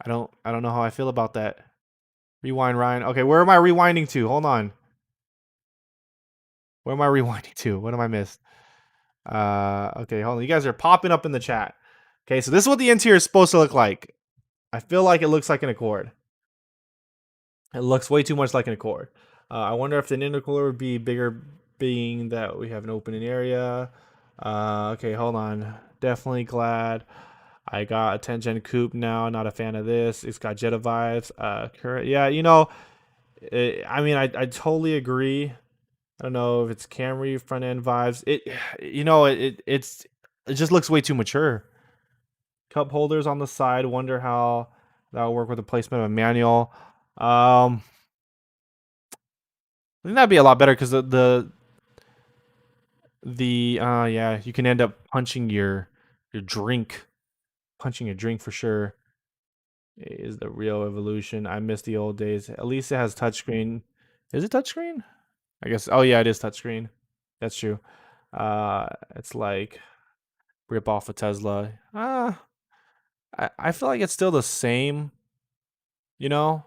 I don't know how I feel about that. Rewind, Ryan. Okay, where am I rewinding to? Hold on. Where am I rewinding to? What am I missed? Okay, hold on. You guys are popping up in the chat. Okay, so this is what the interior is supposed to look like. I feel like it looks like an Accord. It looks way too much like an Accord. I wonder if the intercooler would be bigger, being that we have an opening area. Okay, hold on. Definitely glad I got a 10 gen coupe now. Not a fan of this. It's got Jetta vibes. Yeah, you know, I mean, I totally agree. I don't know if it's Camry front end vibes. It just looks way too mature. Cup holders on the side. Wonder how that'll work with the placement of a manual. I think that'd be a lot better because yeah, you can end up punching your drink. Punching a drink for sure is the real evolution. I miss the old days. At least it has touchscreen. Is it touchscreen? I guess. Oh yeah, it is touchscreen. That's true. It's like rip off a Tesla. I feel like it's still the same, you know,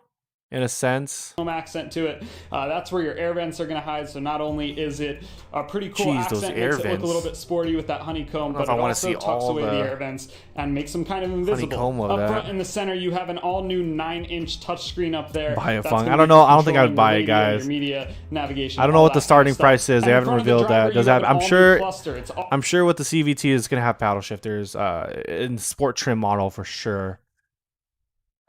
in a sense. Accent to it. That's where your air vents are going to hide. So not only is it a pretty cool Jeez, accent, makes it look a little bit sporty with that honeycomb, but it also tucks away the air vents and makes them kind of invisible. Up front in the center, you have an all-new 9-inch touchscreen up there. Buy a Phong. I don't know. I don't think I would buy it, guys. Media navigation. I don't know what the starting price is. They haven't revealed that. Does it have? I'm sure with the CVT is going to have paddle shifters in sport trim model for sure.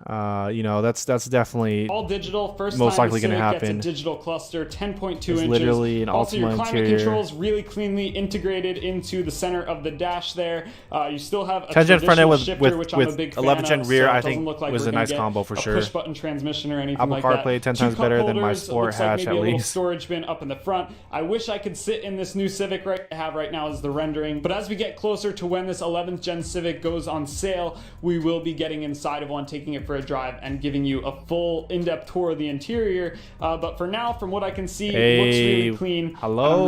You know, that's definitely all digital. First most time likely going to happen. Gets a digital cluster, 10.2 inches. Literally an also, your Ultima climate interior. controls really cleanly integrated into the center of the dash there. You still have a 10 gen front end shifter, which I'm a big fan 11 gen of, rear. so I think was a nice combo for sure. Push button transmission or anything Apple like CarPlay that. 10 times better than my sport hatch, maybe at a little least. Storage bin up in the front. I wish I could sit in this new Civic I have right now as the rendering, but as we get closer to when this 11th gen Civic goes on sale, we will be getting inside of one, taking it for a drive, and giving you a full in-depth tour of the interior. But for now, from what I can see, it looks really clean. Hello.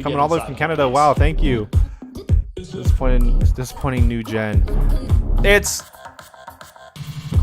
Coming all the way from Canada. Wow, thank you. Disappointing new gen. It's,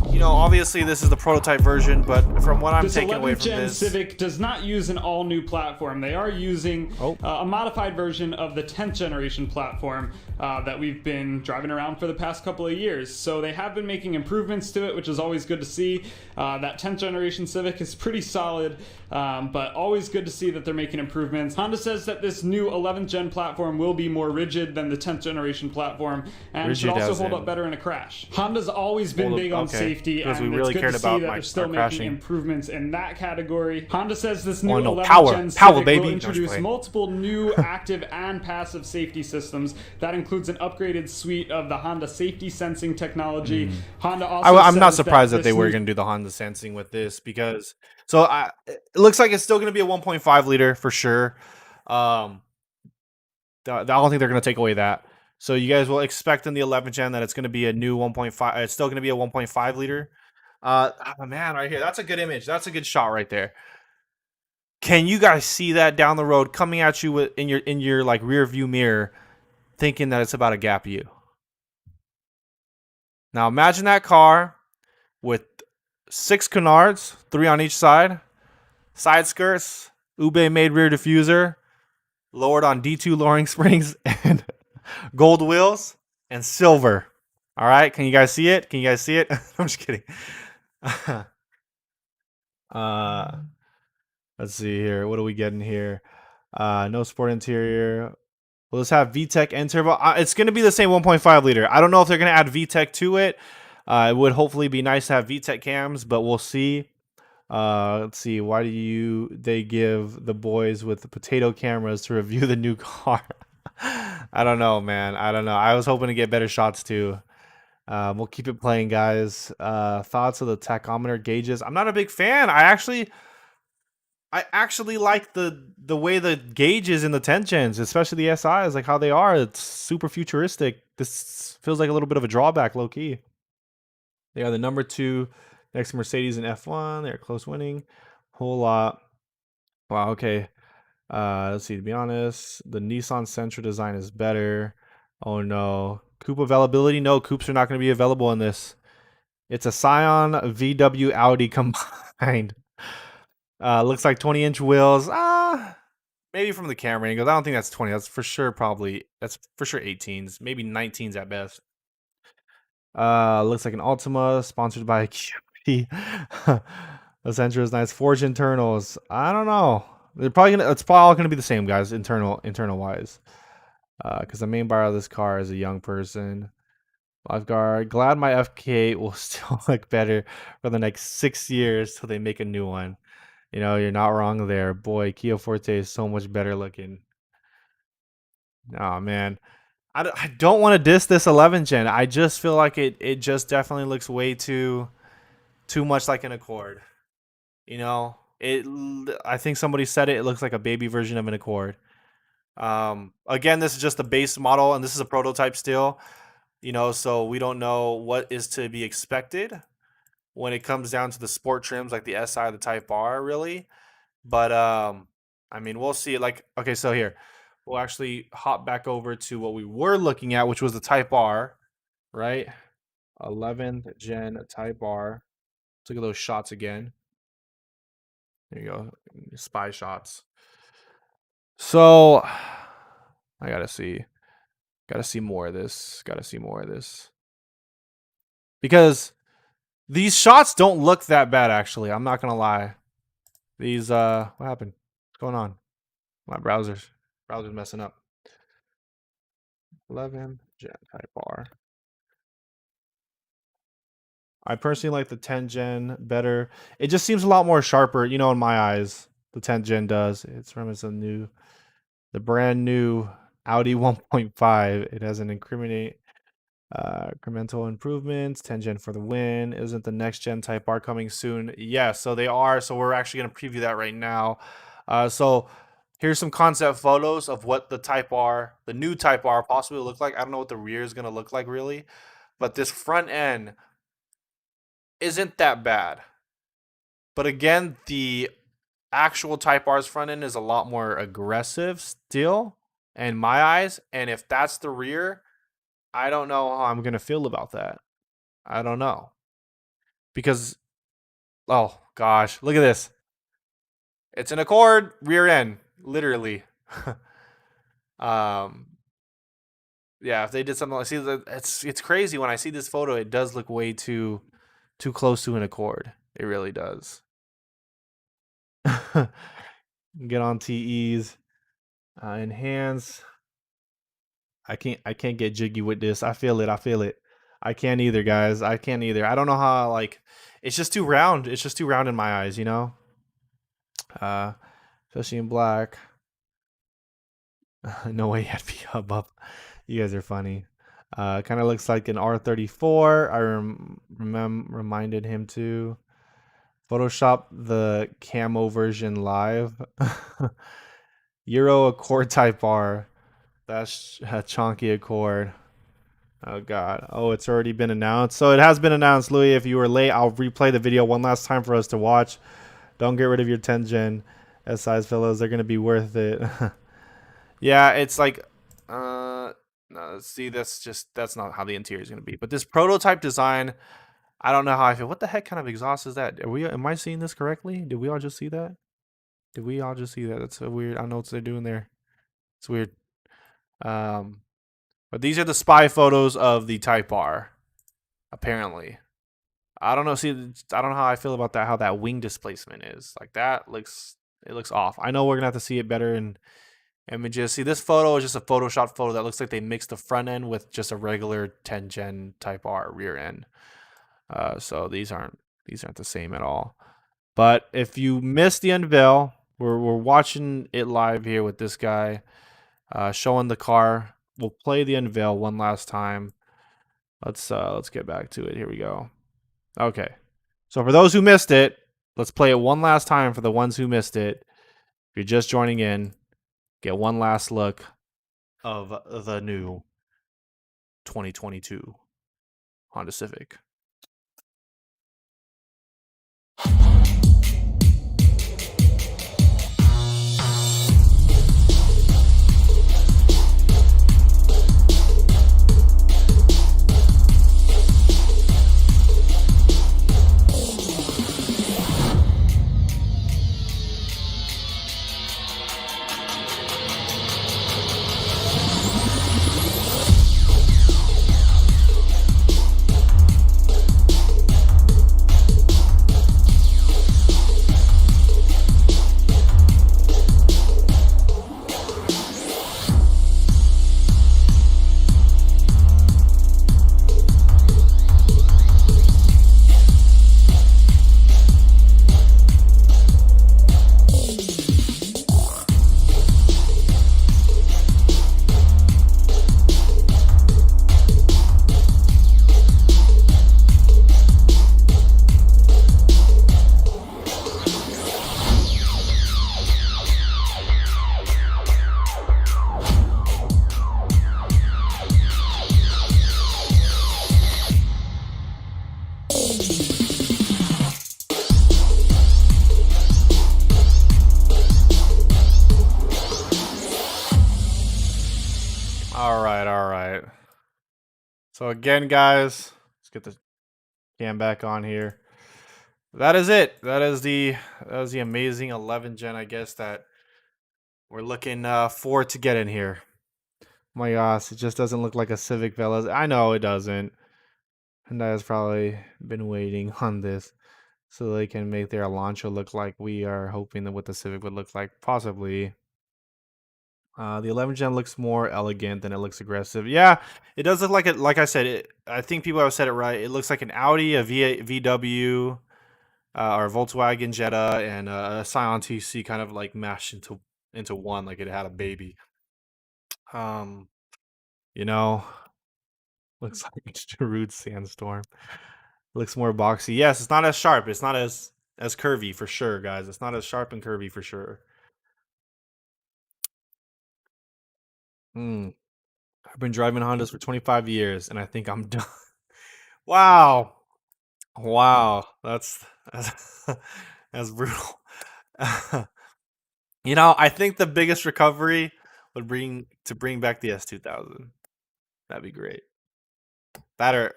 you know, obviously this is the prototype version, but from what I'm This taking away 11th from gen this, Civic does not use an all-new platform. They are using a modified version of the 10th generation platform that we've been driving around for the past couple of years. So they have been making improvements to it, which is always good to see. That 10th generation Civic is pretty solid, but always good to see that they're making improvements. Honda says that this new 11th gen platform will be more rigid than the 10th generation platform and should also hold up better in a crash. Honda's always been big on safety, and we really it's good cared to see about that they're still making crashing. improvements in that category. Honda says this new 11th gen power, Civic baby. will introduce multiple new active and passive safety systems. That includes an upgraded suite of the Honda safety sensing technology. Honda also I'm not says surprised that they this were new- going to do the Honda sensing with this, because it looks like it's still going to be a 1.5 liter for sure. I don't think they're going to take away that. So you guys will expect in the 11th gen that it's going to be a new 1.5. It's still going to be a 1.5 liter. Oh man, right here. That's a good image. That's a good shot right there. Can you guys see that down the road coming at you in your like rear view mirror, thinking that it's about to gap you? Now imagine that car with 6 canards, 3 on each side, side skirts, Ube made rear diffuser, lowered on D2 lowering springs, and gold wheels and silver. All right, can you guys see it? Can you guys see it? I'm just kidding. Let's see here. What are we getting here? No sport interior. We'll just have VTEC and turbo. It's going to be the same 1.5 liter. I don't know if they're going to add VTEC to it. It would hopefully be nice to have VTEC cams, but we'll see. Let's see. Why do they give the boys with the potato cameras to review the new car? I don't know, man. I don't know. I was hoping to get better shots too. We'll keep it playing, guys. Thoughts of the tachometer gauges? I'm not a big fan. I actually like the way the gauges in the 10 gens, especially the SIs, like how they are. It's super futuristic. This feels like a little bit of a drawback, low key. They are the number 2 next to Mercedes in F1. They're close winning. Whole lot. Wow, okay. Let's see, to be honest, the Nissan Sentra design is better. Oh no. Coupe availability? No, coupes are not going to be available in this. It's a Scion VW Audi combined. Looks like 20-inch wheels. Maybe from the camera angles. I don't think that's 20. That's for sure 18s, maybe 19s at best. Looks like an Altima sponsored by QP. The Sentra is nice. Forged internals. I don't know. It's probably all gonna be the same, guys. Internal wise. Because the main buyer of this car is a young person. Lifeguard. Glad my FK8 will still look better for the next 6 years till they make a new one. You know, you're not wrong there. Boy, Kia Forte is so much better looking. Oh, man. I don't want to diss this 11 gen. I just feel like it just definitely looks way too much like an Accord. You know, I think somebody said it looks like a baby version of an Accord. Again, this is just the base model, and this is a prototype still. You know, so we don't know what is to be expected when it comes down to the sport trims like the SI, the Type R, really. But I mean, we'll see. Like, okay, so here we'll actually hop back over to what we were looking at, which was the Type R, right? 11th gen Type R. Let's look at those shots again. There you go, spy shots. So I gotta see more of this. Because these shots don't look that bad, actually. I'm not gonna lie. These what happened? What's going on? My browser's messing up. 11 gen Type R. I personally like the 10 gen better. It just seems a lot more sharper, you know, in my eyes. The 10 gen does. It's reminiscent of the brand new Audi 1.5. It has an incremental improvements. 10 gen for the win. Isn't the next gen Type R coming soon? Yeah, so they are. So we're actually going to preview that right now. So here's some concept photos of what the Type R, the new Type R, possibly will look like. I don't know what the rear is going to look like really, but this front end isn't that bad. But again, the actual Type R's front end is a lot more aggressive still in my eyes. And if that's the rear, I don't know how I'm going to feel about that. I don't know. because oh gosh, look at this. It's an Accord rear end, literally. um, yeah, if they did something like see that, it's crazy when I see this photo. It does look way too close to an Accord. It really does. Get on TEs, enhance. I can't get jiggy with this. I feel it. I can't either, guys. I can't either. I don't know how, like, it's just too round. It's just too round in my eyes, you know? Especially in black. No way you had V-hub up. You guys are funny. Kind of looks like an R34. I reminded him to Photoshop the camo version live. Euro Accord Type R. That's a chunky Accord. Oh god. Oh, it's already been announced. So it has been announced, Louis. If you were late, I'll replay the video one last time for us to watch. Don't get rid of your 10 gen S-size fellows. They're gonna be worth it. Yeah, it's like no, see, that's not how the interior is gonna be. But this prototype design, I don't know how I feel. What the heck kind of exhaust is that? Am I seeing this correctly? Did we all just see that? Did we all just see that? That's so weird. I don't know what they're doing there. It's weird. But these are the spy photos of the Type R, apparently. I don't know. See, I don't know how I feel about that. How that wing displacement is like that looks. It looks off. I know we're gonna have to see it better in images. See, this photo is just a Photoshop photo that looks like they mixed the front end with just a regular 10 gen Type R rear end. So these aren't the same at all. But if you missed the unveil, we're watching it live here with this guy showing the car. We'll play the unveil one last time. Let's get back to it. Here we go. Okay. So for those who missed it, let's play it one last time for the ones who missed it. If you're just joining in, get one last look of the new 2022 Honda Civic. All right. So again, guys, let's get the cam back on here. That is it. That is the amazing 11 gen, I guess, that we're looking forward to get in here. My gosh, it just doesn't look like a Civic, fellas. I know it doesn't. Hyundai has probably been waiting on this so they can make their Elantra look like we are hoping that what the Civic would look like, possibly. The 11 gen looks more elegant than it looks aggressive. Yeah, it does look like it. Like I said, I think people have said it right. It looks like an Audi, a VW, or Volkswagen Jetta, and a Scion TC kind of like mashed into one, like it had a baby. You know, looks like it's Giroud Sandstorm. Looks more boxy. Yes, it's not as sharp. It's not as curvy for sure, guys. It's not as sharp and curvy for sure. I've been driving Hondas for 25 years, and I think I'm done. Wow. That's that's brutal. You know, I think the biggest recovery would bring back the S2000. That'd be great. That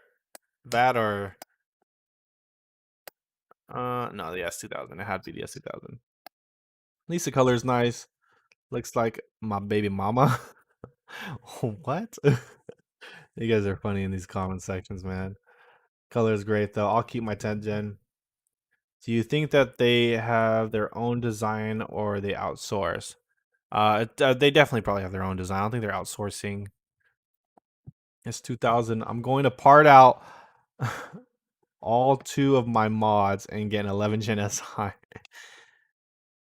or No, the S2000. It had to be the S2000. At least the color is nice. Looks like my baby mama. What? You guys are funny in these comment sections, man. Color is great though. I'll keep my 10th gen. Do you think that they have their own design or they outsource? They definitely probably have their own design. I don't think they're outsourcing. It's 2000. I'm going to part out all 2 of my mods and get an 11 gen SI.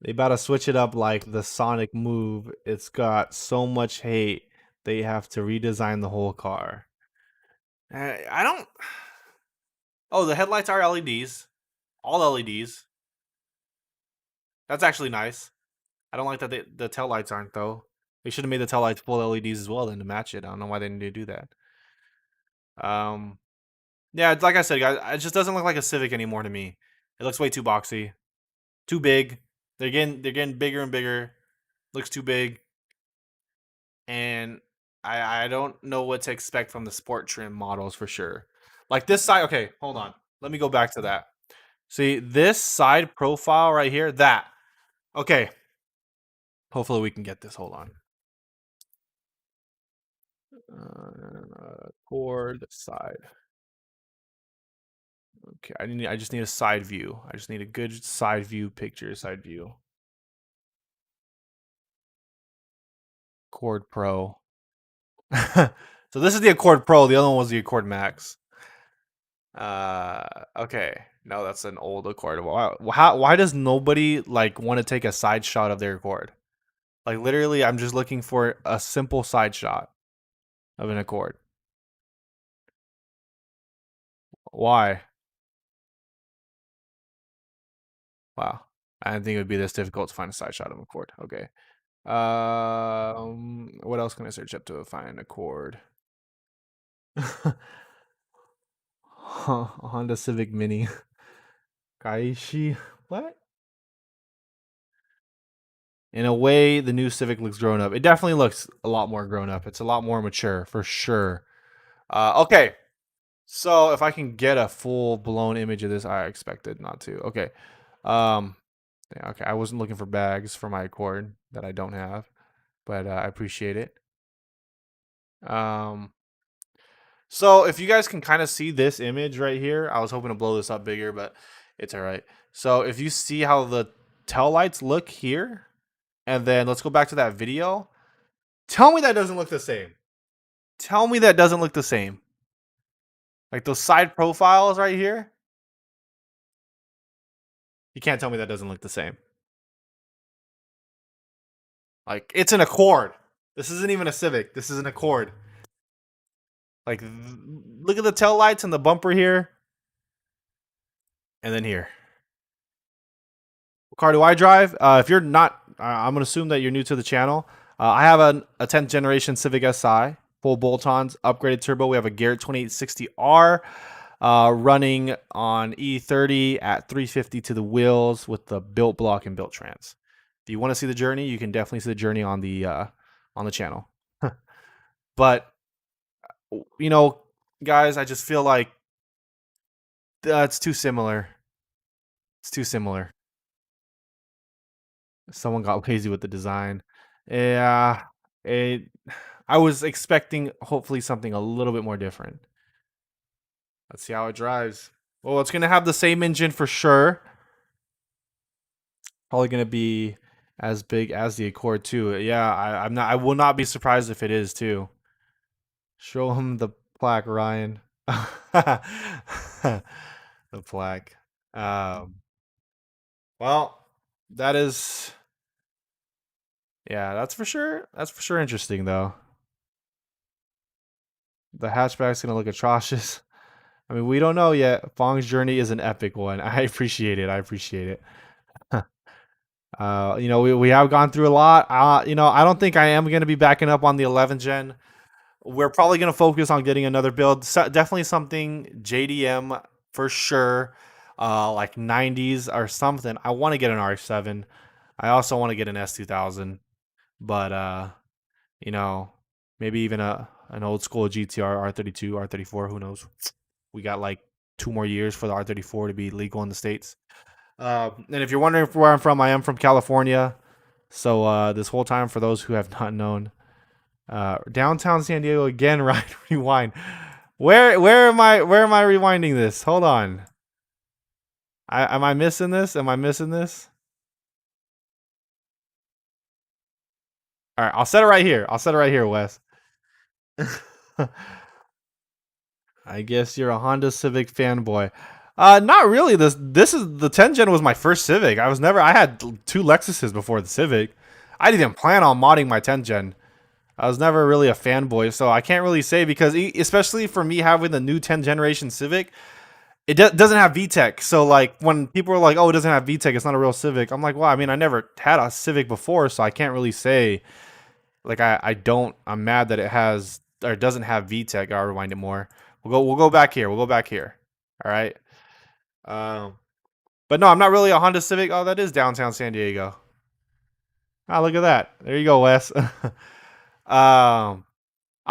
They about to switch it up like the Sonic move. It's got so much hate they have to redesign the whole car. I don't. Oh, the headlights are LEDs. All LEDs. That's actually nice. I don't like that the tail lights aren't though. They should have made the tail lights full LEDs as well then to match it. I don't know why they didn't do that. Yeah, it's like I said, guys, it just doesn't look like a Civic anymore to me. It looks way too boxy, too big. They're getting bigger and bigger. Looks too big, and I don't know what to expect from the sport trim models for sure. Like this side. Okay, hold on. Let me go back to that. See this side profile right here. That. Okay. Hopefully we can get this. Hold on. Cord side. Okay, I just need a side view. I just need a good side view picture, side view. Accord Pro. So this is the Accord Pro. The other one was the Accord Max. Okay. No, that's an old Accord. Why does nobody like want to take a side shot of their Accord? Like literally, I'm just looking for a simple side shot of an Accord. Why? Wow. I didn't think it would be this difficult to find a side shot of a Accord. Okay. What else can I search up to find a Accord? Honda Civic Mini. Kaishi. What? In a way, the new Civic looks grown up. It definitely looks a lot more grown up. It's a lot more mature for sure. Okay. So if I can get a full blown image of this, I expected not to. Okay. Yeah, okay. I wasn't looking for bags for my Accord that I don't have, but I appreciate it. So if you guys can kind of see this image right here, I was hoping to blow this up bigger, but it's all right. So if you see how the tail lights look here, and then let's go back to that video. Tell me that doesn't look the same. Tell me that doesn't look the same. Like those side profiles right here. You can't tell me that doesn't look the same. Like it's an Accord. This isn't even a Civic. This is an Accord. Like look at the tail lights and the bumper here. And then here. What car do I drive? If you're not, I'm going to assume that you're new to the channel. I have a 10th generation Civic Si, full bolt-ons, upgraded turbo. We have a Garrett 2860R running on E30 at 350 to the wheels with the built block and built trans. If you want to see the journey, you can definitely see the journey on the channel. But you know, guys, I just feel like it's too similar. It's too similar. Someone got lazy with the design. Yeah, I was expecting hopefully something a little bit more different. Let's see how it drives. Well, it's gonna have the same engine for sure. Probably gonna be as big as the Accord too. Yeah, I will not be surprised if it is too. Show him the plaque, Ryan. The plaque. Well, that is. Yeah, that's for sure. That's for sure interesting, though. The hatchback's gonna look atrocious. I mean, we don't know yet. Phongvlg's journey is an epic one. I appreciate it. I appreciate it. You know, we have gone through a lot. You know, I don't think I am gonna be backing up on the 11th gen. We're probably gonna focus on getting another build. Definitely something JDM for sure. Like 90s or something. I want to get an R7. I also want to get an S2000. But you know, maybe even an old school GTR R32, R34, who knows. We got like 2 more years for the R34 to be legal in the States. And if you're wondering where I'm from, I am from California. So this whole time, for those who have not known, downtown San Diego again. Right, rewind. Where am I rewinding this? Hold on. Am I missing this? Am I missing this? All right, I'll set it right here. Wes. I guess you're a Honda Civic fanboy. Not really. This is the 10 Gen was my first Civic. I had 2 Lexuses before the Civic. I didn't even plan on modding my 10 Gen. I was never really a fanboy, so I can't really say, because especially for me having the new 10 generation Civic, it doesn't have VTEC. So like when people are like, "Oh, it doesn't have VTEC, it's not a real Civic," I'm like, "Well, I mean, I never had a Civic before, so I can't really say." Like I'm mad that it has or doesn't have VTEC. I'll rewind it more. We'll go back here. All right. But no, I'm not really a Honda Civic. Oh, that is downtown San Diego. Ah, look at that. There you go, Wes. I'm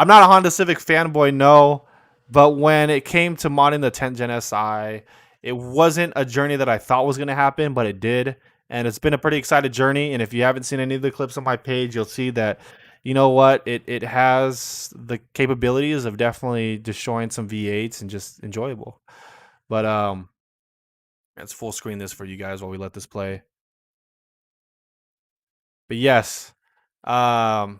not a Honda Civic fanboy, no. But when it came to modding the 10 Gen SI, it wasn't a journey that I thought was going to happen, but it did. And it's been a pretty exciting journey. And if you haven't seen any of the clips on my page, you'll see that, you know what, it has the capabilities of definitely destroying some V8s and just enjoyable. But let's full screen this for you guys while we let this play. But yes, but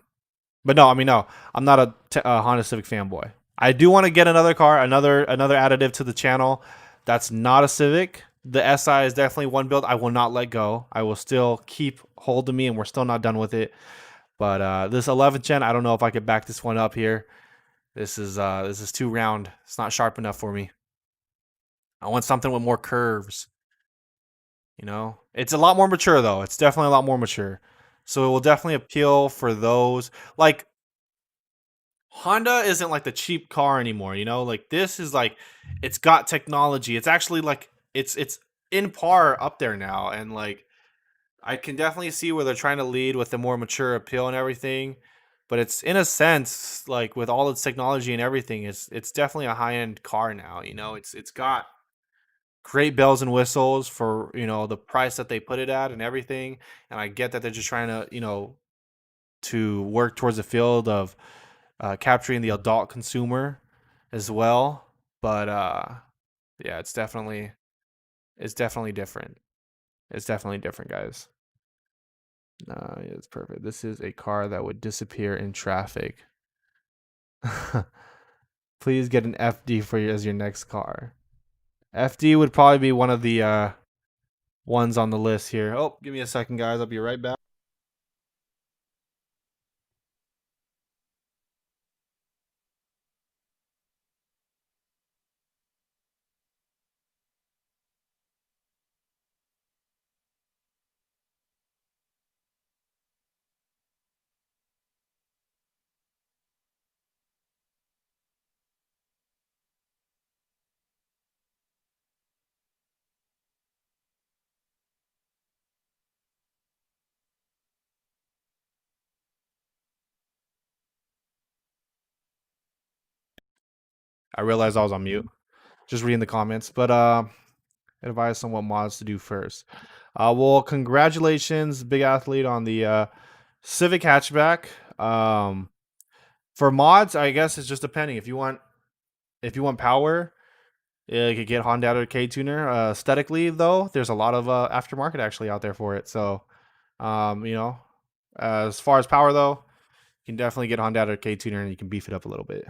no, I mean, no, I'm not a Honda Civic fanboy. I do want to get another car, another additive to the channel. That's not a Civic. The SI is definitely one build I will not let go. I will still keep hold of me, and we're still not done with it. But this 11th gen, I don't know if I could back this one up here. This is too round. It's not sharp enough for me. I want something with more curves. You know, it's a lot more mature though. It's definitely a lot more mature. So it will definitely appeal for those. Like, Honda isn't like the cheap car anymore, you know? Like, this is like, it's got technology. It's actually like, it's in par up there now. And like, I can definitely see where they're trying to lead with the more mature appeal and everything. But it's, in a sense, like with all its technology and everything, it's definitely a high-end car now, you know? It's got great bells and whistles for, you know, the price that they put it at and everything. And I get that they're just trying to, you know, to work towards the field of capturing the adult consumer as well. But yeah, it's definitely different. It's definitely different, guys. It's perfect. This is a car that would disappear in traffic. Please get an FD for you as your next car. FD would probably be one of the ones on the list here. Oh, give me a second, guys. I'll be right back. I realized I was on mute. Just reading the comments, but advise on what mods to do first. Well, congratulations, Big Athlete, on the Civic hatchback. For mods, I guess it's just depending. If you want power, you could get Hondata K tuner. Aesthetically, though, there's a lot of aftermarket actually out there for it. So, you know, as far as power though, you can definitely get Hondata K tuner and you can beef it up a little bit.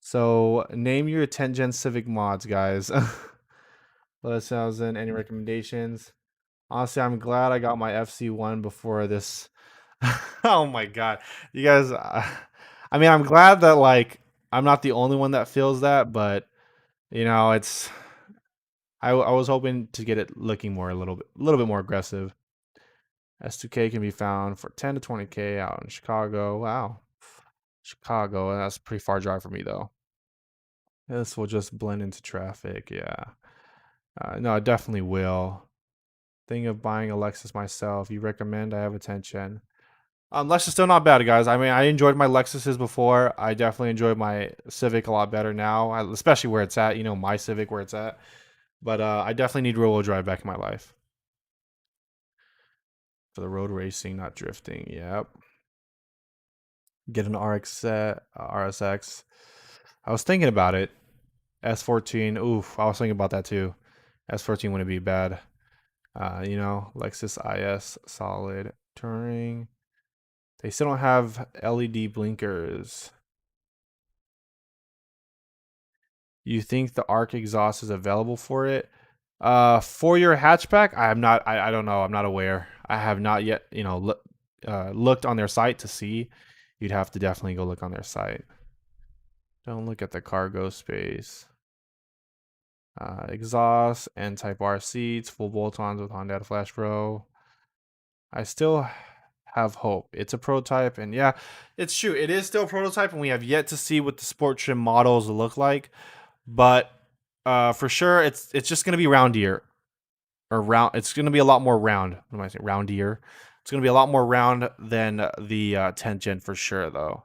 So, name your 10 Gen Civic mods, guys. Let us know any recommendations. Honestly, I'm glad I got my FC1 before this. Oh my god, you guys! I mean, I'm glad that like I'm not the only one that feels that, but you know, it's. I was hoping to get it looking more a little bit more aggressive. S2K can be found for 10 to 20K out in Chicago. Wow, Chicago, that's a pretty far drive for me though. This will just blend into traffic. Yeah, no, it definitely will. Thinking of buying a Lexus myself. You recommend? I have a 10 Gen. Lexus still not bad, guys. I mean, I enjoyed my Lexuses before. I definitely enjoyed my Civic a lot better now, especially where it's at. You know, my Civic where it's at. But I definitely need rear-wheel drive back in my life for the road racing, not drifting. Yep. Get an RX set, RSX. I was thinking about it. S14. Oof, I was thinking about that too. S14 wouldn't be bad. You know, Lexus IS solid touring. They still don't have LED blinkers. You think the ARC exhaust is available for it? For your hatchback, I don't know. I'm not aware. I have not yet, you know, looked on their site to see. You'd have to definitely go look on their site. Don't look at the cargo space. Exhaust, N-type R seats, full bolt-ons with Hondata Flash Pro. I still have hope. It's a prototype, and yeah, it's true. It is still a prototype, and we have yet to see what the sport trim models look like. But for sure, it's just gonna be roundier, or round. It's gonna be a lot more round. What am I saying? Roundier. It's gonna be a lot more round than the 10th gen for sure, though.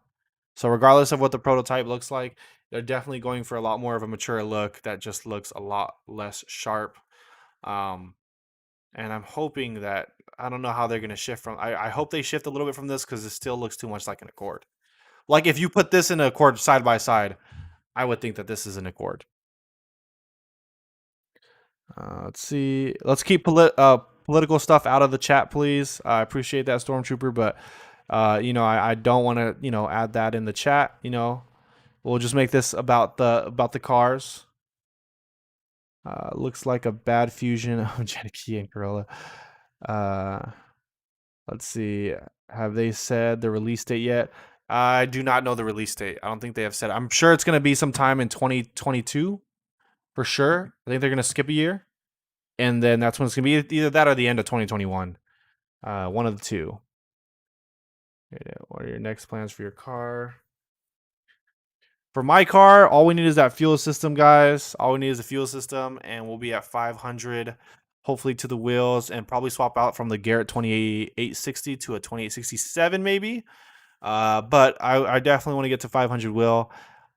So regardless of what the prototype looks like, they're definitely going for a lot more of a mature look that just looks a lot less sharp. And I'm hoping that I don't know how they're gonna shift from. I hope they shift a little bit from this because it still looks too much like an Accord. Like if you put this in an Accord side by side, I would think that this is an Accord. Let's see. Let's keep political stuff out of the chat, please. I appreciate that, Stormtrooper, but you know, I don't want to, you know, add that in the chat. You know, we'll just make this about the cars. Looks like a bad fusion of Genesis and Corolla. Let's see. Have they said the release date yet? I do not know the release date. I don't think they have said. I'm sure it's going to be sometime in 2022 for sure. I think they're going to skip a year, and then that's when it's going to be either that or the end of 2021. One of the two. What are your next plans for your car? For my car, all we need is that fuel system, guys. All we need is a fuel system, and we'll be at 500, hopefully to the wheels, and probably swap out from the Garrett 2860 to a 2867 maybe. But I definitely want to get to 500 wheel.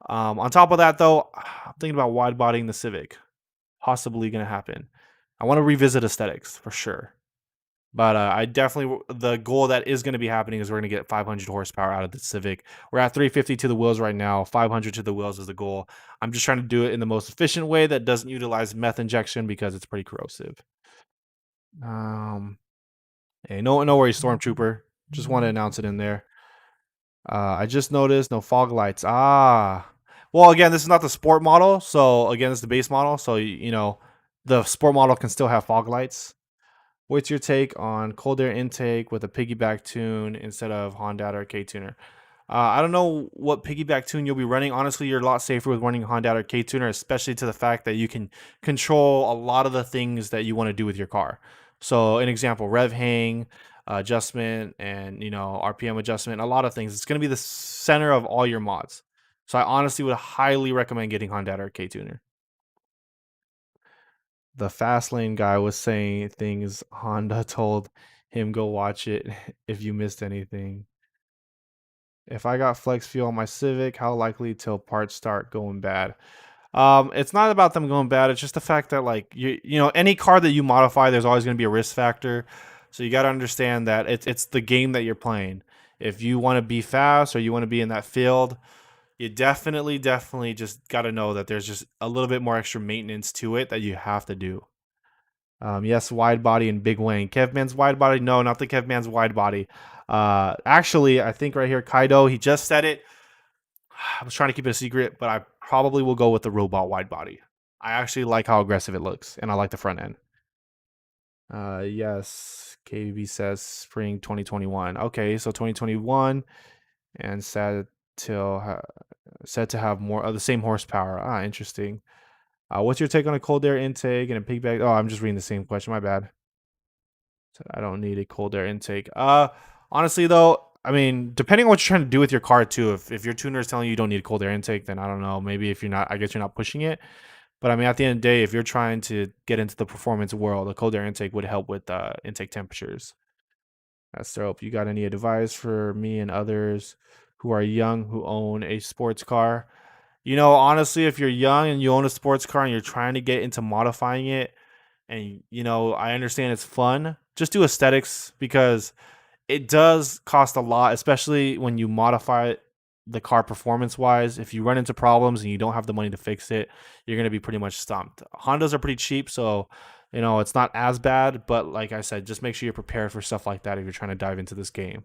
On top of that, though, I'm thinking about wide bodying the Civic. Possibly going to happen. I want to revisit aesthetics for sure. But I definitely, the goal that is going to be happening is we're going to get 500 horsepower out of the Civic. We're at 350 to the wheels right now. 500 to the wheels is the goal. I'm just trying to do it in the most efficient way that doesn't utilize meth injection because it's pretty corrosive. Hey, no worries, Stormtrooper. Just want to announce it in there. I just noticed no fog lights. Well, again, this is not the sport model. So again, it's the base model. So, you know, the sport model can still have fog lights. What's your take on cold air intake with a piggyback tune instead of Hondata or K-tuner? I don't know what piggyback tune you'll be running. Honestly, you're a lot safer with running Hondata or K-tuner, especially to the fact that you can control a lot of the things that you want to do with your car. So an example, rev hang, adjustment, and, you know, RPM adjustment, a lot of things. It's going to be the center of all your mods. So I honestly would highly recommend getting Hondata or K-tuner. The fast lane guy was saying things Honda told him go watch it if you missed anything. If I got flex fuel on my Civic, how likely till parts start going bad? It's not about them going bad. It's just the fact that, like, you know, any car that you modify, there's always going to be a risk factor. So you got to understand that it's the game that you're playing. If you want to be fast or you want to be in that field, you definitely just got to know that there's just a little bit more extra maintenance to it that you have to do. Yes, wide body and big wing. Kevman's wide body. No, not the Kevman's wide body. Actually, I think right here, Kaido, he just said it. I was trying to keep it a secret, but I probably will go with the robot wide body. I actually like how aggressive it looks, and I like the front end. Yes, KBB says spring 2021. Okay, so 2021, and said to have more of the same horsepower. Interesting. What's your take on a cold air intake and a piggyback? Oh, I'm just reading the same question. My bad. So I don't need a cold air intake. Honestly though, I mean, depending on what you're trying to do with your car too. If your tuner is telling you don't need a cold air intake, then I don't know. Maybe if you're not, I guess you're not pushing it. But I mean, at the end of the day, if you're trying to get into the performance world, a cold air intake would help with intake temperatures. That's dope. You got any advice for me and others who are young who own a sports car? Honestly, if you're young and you own a sports car and you're trying to get into modifying it, and I understand it's fun, just do aesthetics because it does cost a lot, especially when you modify the car performance wise. If you run into problems and you don't have the money to fix it, you're going to be pretty much stumped. Hondas are pretty cheap, so it's not as bad, but like I said, just make sure you're prepared for stuff like that if you're trying to dive into this game.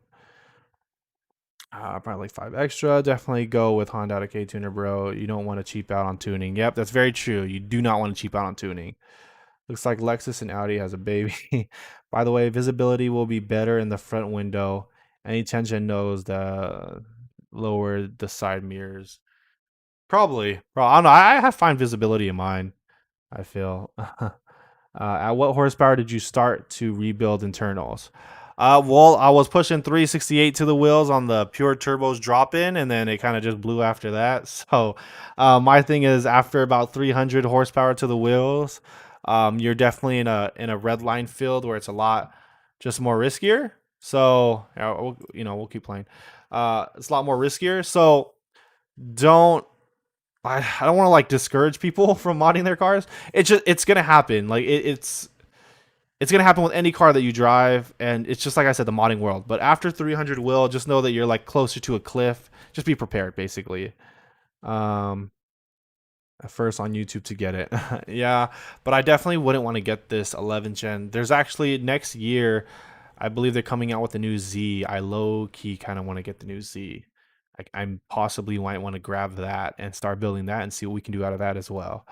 Probably like 5 extra. Definitely go with Hondata K tuner, bro. You don't want to cheap out on tuning. Yep, that's very true. You do not want to cheap out on tuning. Looks like Lexus and Audi has a baby. By the way, visibility will be better in the front window. Any tension knows the lower the side mirrors. Probably. Bro, I don't know. I have fine visibility in mine, I feel. At what horsepower did you start to rebuild internals? Well, I was pushing 368 to the wheels on the pure turbos drop in, and then it kind of just blew after that. So my thing is, after about 300 horsepower to the wheels, you're definitely in a red line field where it's a lot just more riskier. So we'll keep playing. It's a lot more riskier. So I don't want to like discourage people from modding their cars. It's gonna happen. Like it's gonna happen with any car that you drive, and it's just like I said, the modding world. But after 300 wheel, just know that you're like closer to a cliff. Just be prepared, basically. At first on YouTube to get it. Yeah, but I definitely wouldn't want to get this 11th gen. There's actually next year, I believe they're coming out with the new Z. I low key kind of want to get the new Z. I possibly might want to grab that and start building that and see what we can do out of that as well.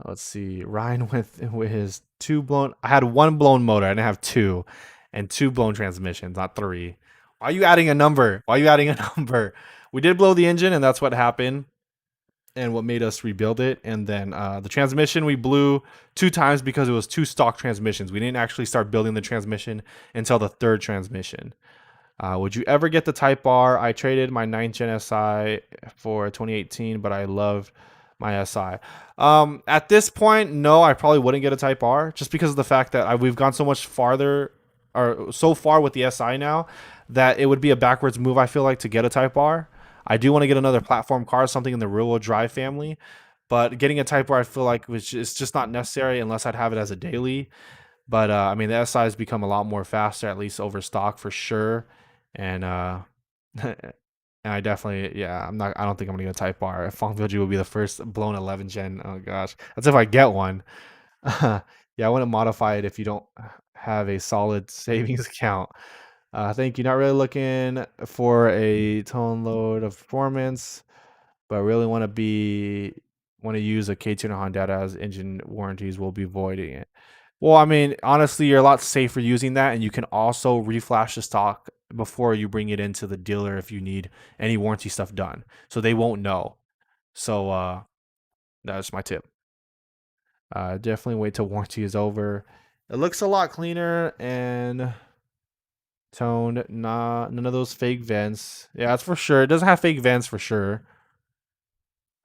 Let's see. Ryan with his 2 blown. I had 1 blown motor. I didn't have 2, and 2 blown transmissions, not 3. Why are you adding a number? Why are you adding a number? We did blow the engine, and that's what happened, and what made us rebuild it. And then the transmission we blew 2 times because it was 2 stock transmissions. We didn't actually start building the transmission until the 3rd transmission. Would you ever get the Type R? I traded my 9th gen SI for 2018, but I loved my SI. At this point, no, I probably wouldn't get a Type R just because of the fact that we've gone so much farther or so far with the SI now that it would be a backwards move, I feel like, to get a Type R. I do want to get another platform car, something in the rear-wheel drive family, but getting a Type R, I feel like is just not necessary unless I'd have it as a daily. But I mean, the SI has become a lot more faster, at least over stock for sure. And and I definitely, I don't think I'm gonna get a Type R. Phongvlg will be the first blown 11 gen. Oh gosh, that's if I get one. Yeah, I wouldn't modify it if you don't have a solid savings account. Thank you. Not really looking for a tone load of performance, but really want to use a K-tuner Hondata as engine warranties. Will be voiding it. Well, I mean, honestly, you're a lot safer using that, and you can also reflash the stock before you bring it into the dealer if you need any warranty stuff done, so they won't know. So that's my tip. Definitely wait till warranty is over. It looks a lot cleaner and toned. None of those fake vents. Yeah, that's for sure. It doesn't have fake vents for sure.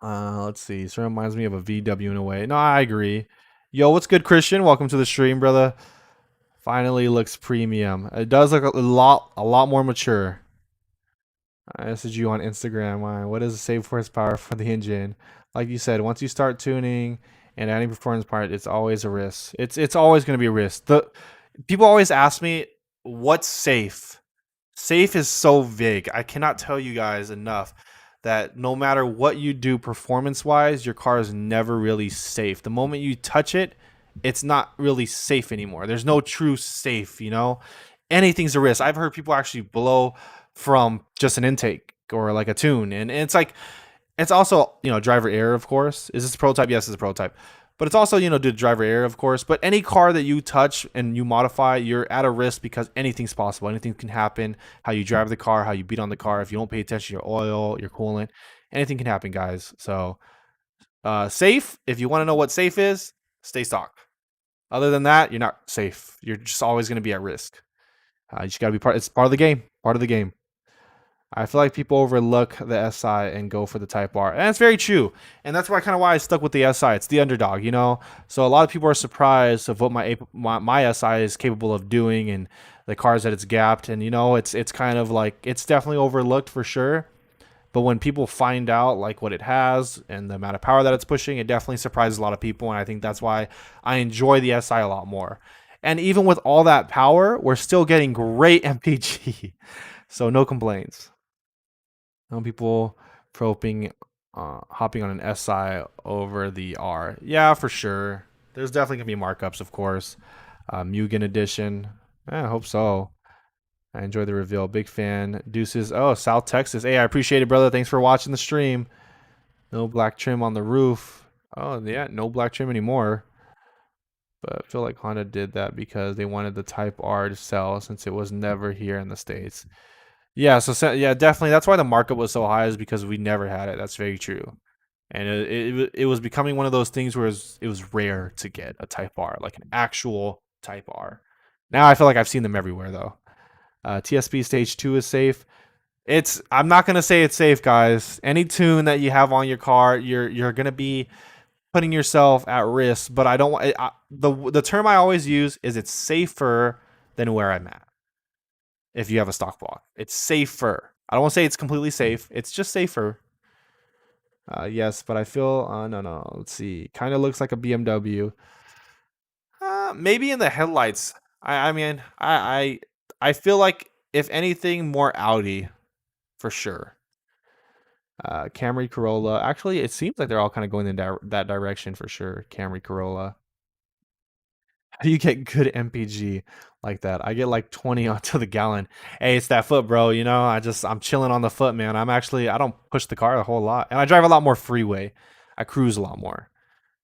Let's see. Sort of reminds me of a VW in a way. No, I agree. Yo, what's good, Christian? Welcome to the stream, brother. Finally looks premium. It does look a lot more mature. I messaged you on Instagram. What is the save horsepower for the engine? Like you said, once you start tuning and adding performance part, it's always a risk. It's always going to be a risk. People always ask me, what's safe? Safe is so vague. I cannot tell you guys enough that no matter what you do performance-wise, your car is never really safe. The moment you touch it, it's not really safe anymore. There's no true safe, Anything's a risk. I've heard people actually blow from just an intake or like a tune. And it's like, it's also, driver error, of course. Is this a prototype? Yes, it's a prototype. But it's also, due to driver error, of course. But any car that you touch and you modify, you're at a risk because anything's possible. Anything can happen. How you drive the car, how you beat on the car. If you don't pay attention to your oil, your coolant, anything can happen, guys. So safe, if you want to know what safe is, stay stock. Other than that, you're not safe. You're just always going to be at risk. You just got to be it's part of the game. Part of the game. I feel like people overlook the SI and go for the Type R. And that's very true. And that's why I stuck with the SI. It's the underdog, you know? So a lot of people are surprised of what my SI is capable of doing and the cars that it's gapped. And, you know, it's kind of like, it's definitely overlooked for sure. But when people find out like what it has and the amount of power that it's pushing, it definitely surprises a lot of people. And I think that's why I enjoy the SI a lot more. And even with all that power, we're still getting great MPG. So no complaints. Some people hopping on an SI over the R. Yeah, for sure. There's definitely going to be markups, of course. Mugen edition. I hope so. I enjoy the reveal. Big fan. Deuces. Oh, South Texas. Hey, I appreciate it, brother. Thanks for watching the stream. No black trim on the roof. Oh, yeah. No black trim anymore. But I feel like Honda did that because they wanted the Type R to sell since it was never here in the States. Yeah, so yeah, definitely. That's why the markup was so high, is because we never had it. That's very true. And it was becoming one of those things where it was rare to get a Type R, like an actual Type R. Now I feel like I've seen them everywhere, though. TSP Stage 2 is safe. I'm not going to say it's safe, guys. Any tune that you have on your car, you're going to be putting yourself at risk. But I don't want... The term I always use is it's safer than where I'm at. If you have a stock block, it's safer. I don't want to say it's completely safe. It's just safer. Yes, but I feel no. Let's see. Kind of looks like a BMW. Maybe in the headlights. I mean, I feel like if anything, more Audi, for sure. Camry, Corolla. Actually, it seems like they're all kind of going in that direction for sure. Camry, Corolla. How do you get good MPG like that? I get like 20 onto the gallon. Hey, it's that foot, bro. You know, I'm chilling on the foot, man. I don't push the car a whole lot. And I drive a lot more freeway. I cruise a lot more.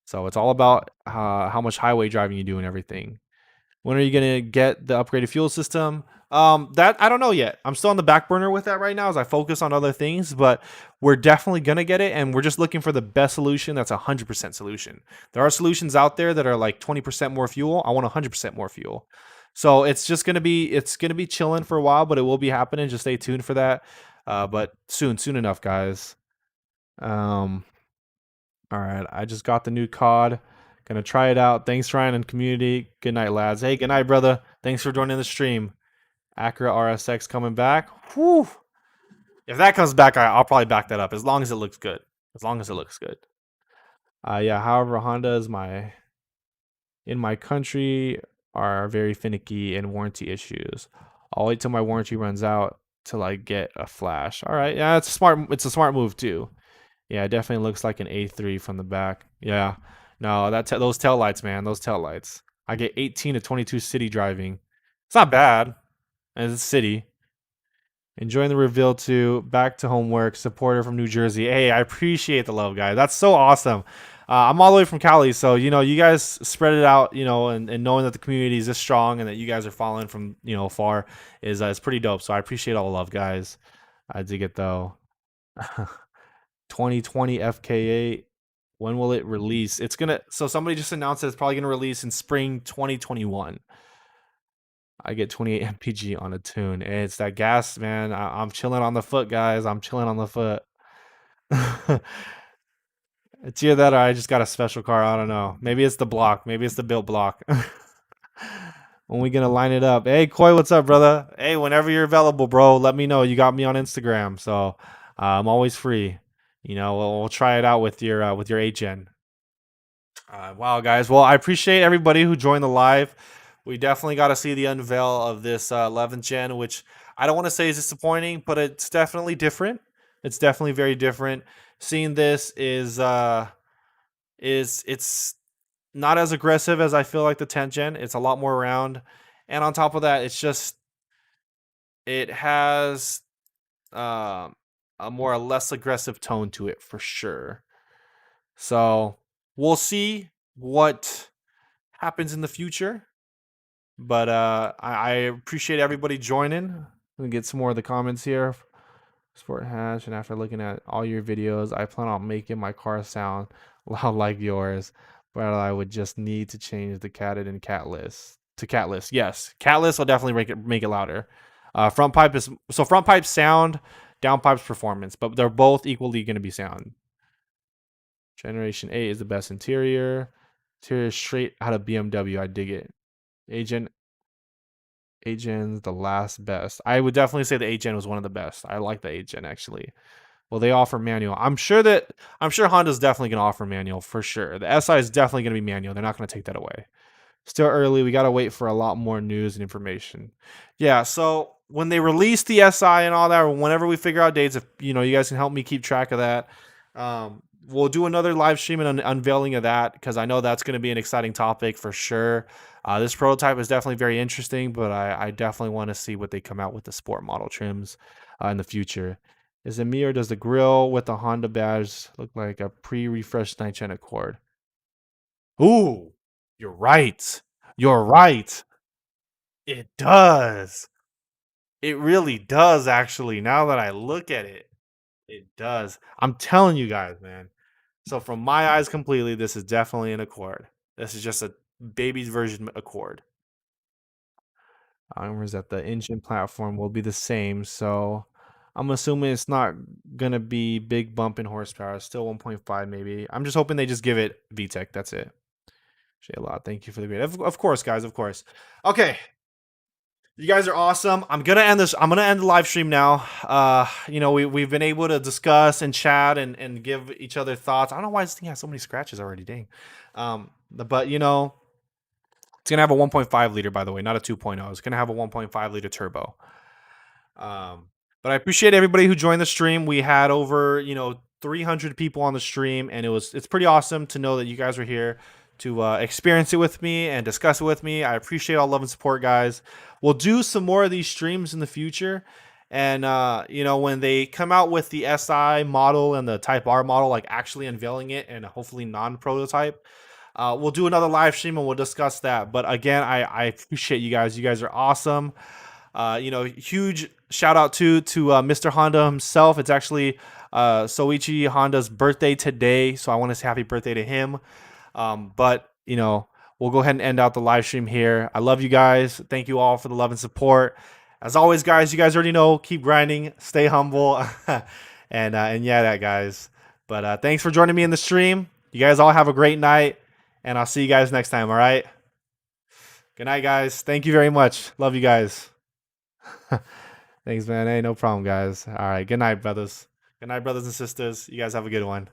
So it's all about how much highway driving you do and everything. When are you going to get the upgraded fuel system? That I don't know yet. I'm still on the back burner with that right now as I focus on other things, but we're definitely going to get it, and we're just looking for the best solution that's 100% solution. There are solutions out there that are like 20% more fuel. I want 100% more fuel. So it's going to be chilling for a while, but it will be happening. Just stay tuned for that. But soon enough, guys. All right, I just got the new COD. Gonna try it out. Thanks, Ryan and community. Good night, lads. Hey, good night, brother. Thanks for joining the stream. Acura RSX coming back. Whew. If that comes back, I'll probably back that up as long as it looks good. Yeah. However, Hondas in my country are very finicky and warranty issues. I'll wait till my warranty runs out till I get a flash. All right. Yeah, it's a smart move too. Yeah, it definitely looks like an A3 from the back. Yeah. No, those tail lights, man. Those tail lights. I get 18 to 22 city driving. It's not bad. And it's city. Enjoying the reveal too. Back to homework. Supporter from New Jersey. Hey, I appreciate the love, guys. That's so awesome. I'm all the way from Cali, so you know, you guys spread it out, you know, and knowing that the community is this strong and that you guys are following from, you know, far is pretty dope. So I appreciate all the love, guys. I dig it though. 2020 FK8. When will it release? So somebody just announced that it's probably gonna release in spring 2021. I get 28 MPG on a tune. It's that gas, man. I'm chilling on the foot, guys. I'm chilling on the foot. It's either that or I just got a special car. I don't know. Maybe it's the block. Maybe it's the built block. When we gonna line it up? Hey, Koi, what's up, brother? Hey, whenever you're available, bro, let me know. You got me on Instagram, so I'm always free. You know, we'll try it out with your HN. Wow, guys. Well, I appreciate everybody who joined the live. We definitely got to see the unveil of this 11th gen, which I don't want to say is disappointing, but it's definitely different. It's definitely very different. Seeing this is it's not as aggressive as I feel like the 10th gen. It's a lot more round, and on top of that, it has a more less aggressive tone to it for sure. So we'll see what happens in the future. But I appreciate everybody joining. Let me get some more of the comments here. Sport Hash, and after looking at all your videos, I plan on making my car sound loud like yours, but I would just need to change the catted and Catless to Catless. Yes, Catless will definitely make it louder. Frontpipe sound Downpipe's performance, but they're both equally going to be sound. Generation 8 is the best interior. Interior straight out of BMW. I dig it. A-Gen's the last best. I would definitely say the A-Gen was one of the best. I like the A-Gen actually. Well, they offer manual. I'm sure Honda's definitely going to offer manual for sure. The SI is definitely going to be manual. They're not going to take that away. Still early. We got to wait for a lot more news and information. Yeah, so when they release the SI and all that, or whenever we figure out dates, if you guys can help me keep track of that, we'll do another live stream and unveiling of that, because I know that's going to be an exciting topic for sure. This prototype is definitely very interesting, but I definitely want to see what they come out with the sport model trims in the future. Is it me, or does the grill with the Honda badge look like a pre-refreshed 9-gen Accord? Ooh, you're right. You're right. It does. It really does, actually. Now that I look at it, it does. I'm telling you guys, man. So from my eyes completely, this is definitely an Accord. This is just a baby's version Accord. Remember that the engine platform will be the same, so I'm assuming it's not gonna be big bump in horsepower. Still 1.5 maybe. I'm just hoping they just give it VTEC. That's it. Shayla, thank you for the grade. Of course, guys. Of course. Okay. You guys are awesome. I'm gonna end the live stream now. We've been able to discuss and chat and give each other thoughts. I don't know why this thing has so many scratches already. Dang. But it's gonna have a 1.5 liter, by the way, not a 2.0. It's gonna have a 1.5 liter turbo. But I appreciate everybody who joined the stream. We had over 300 people on the stream, and it's pretty awesome to know that you guys were here to experience it with me and discuss it with me. I appreciate all love and support, guys. We'll do some more of these streams in the future, and when they come out with the SI model and the Type R model, like actually unveiling it and hopefully non-prototype, we'll do another live stream and we'll discuss that. But again, I appreciate you guys. You guys are awesome. Huge shout out to Mr. Honda himself. It's actually Soichi Honda's birthday today, so I want to say happy birthday to him. But we'll go ahead and end out the live stream here. I love you guys. Thank you all for the love and support. As always, guys, you guys already know, keep grinding, stay humble, and yeah, that guys. But thanks for joining me in the stream. You guys all have a great night, and I'll see you guys next time. All right. Good night, guys. Thank you very much. Love you guys. Thanks, man. Hey, no problem, guys. All right. Good night, brothers. Good night, brothers and sisters. You guys have a good one.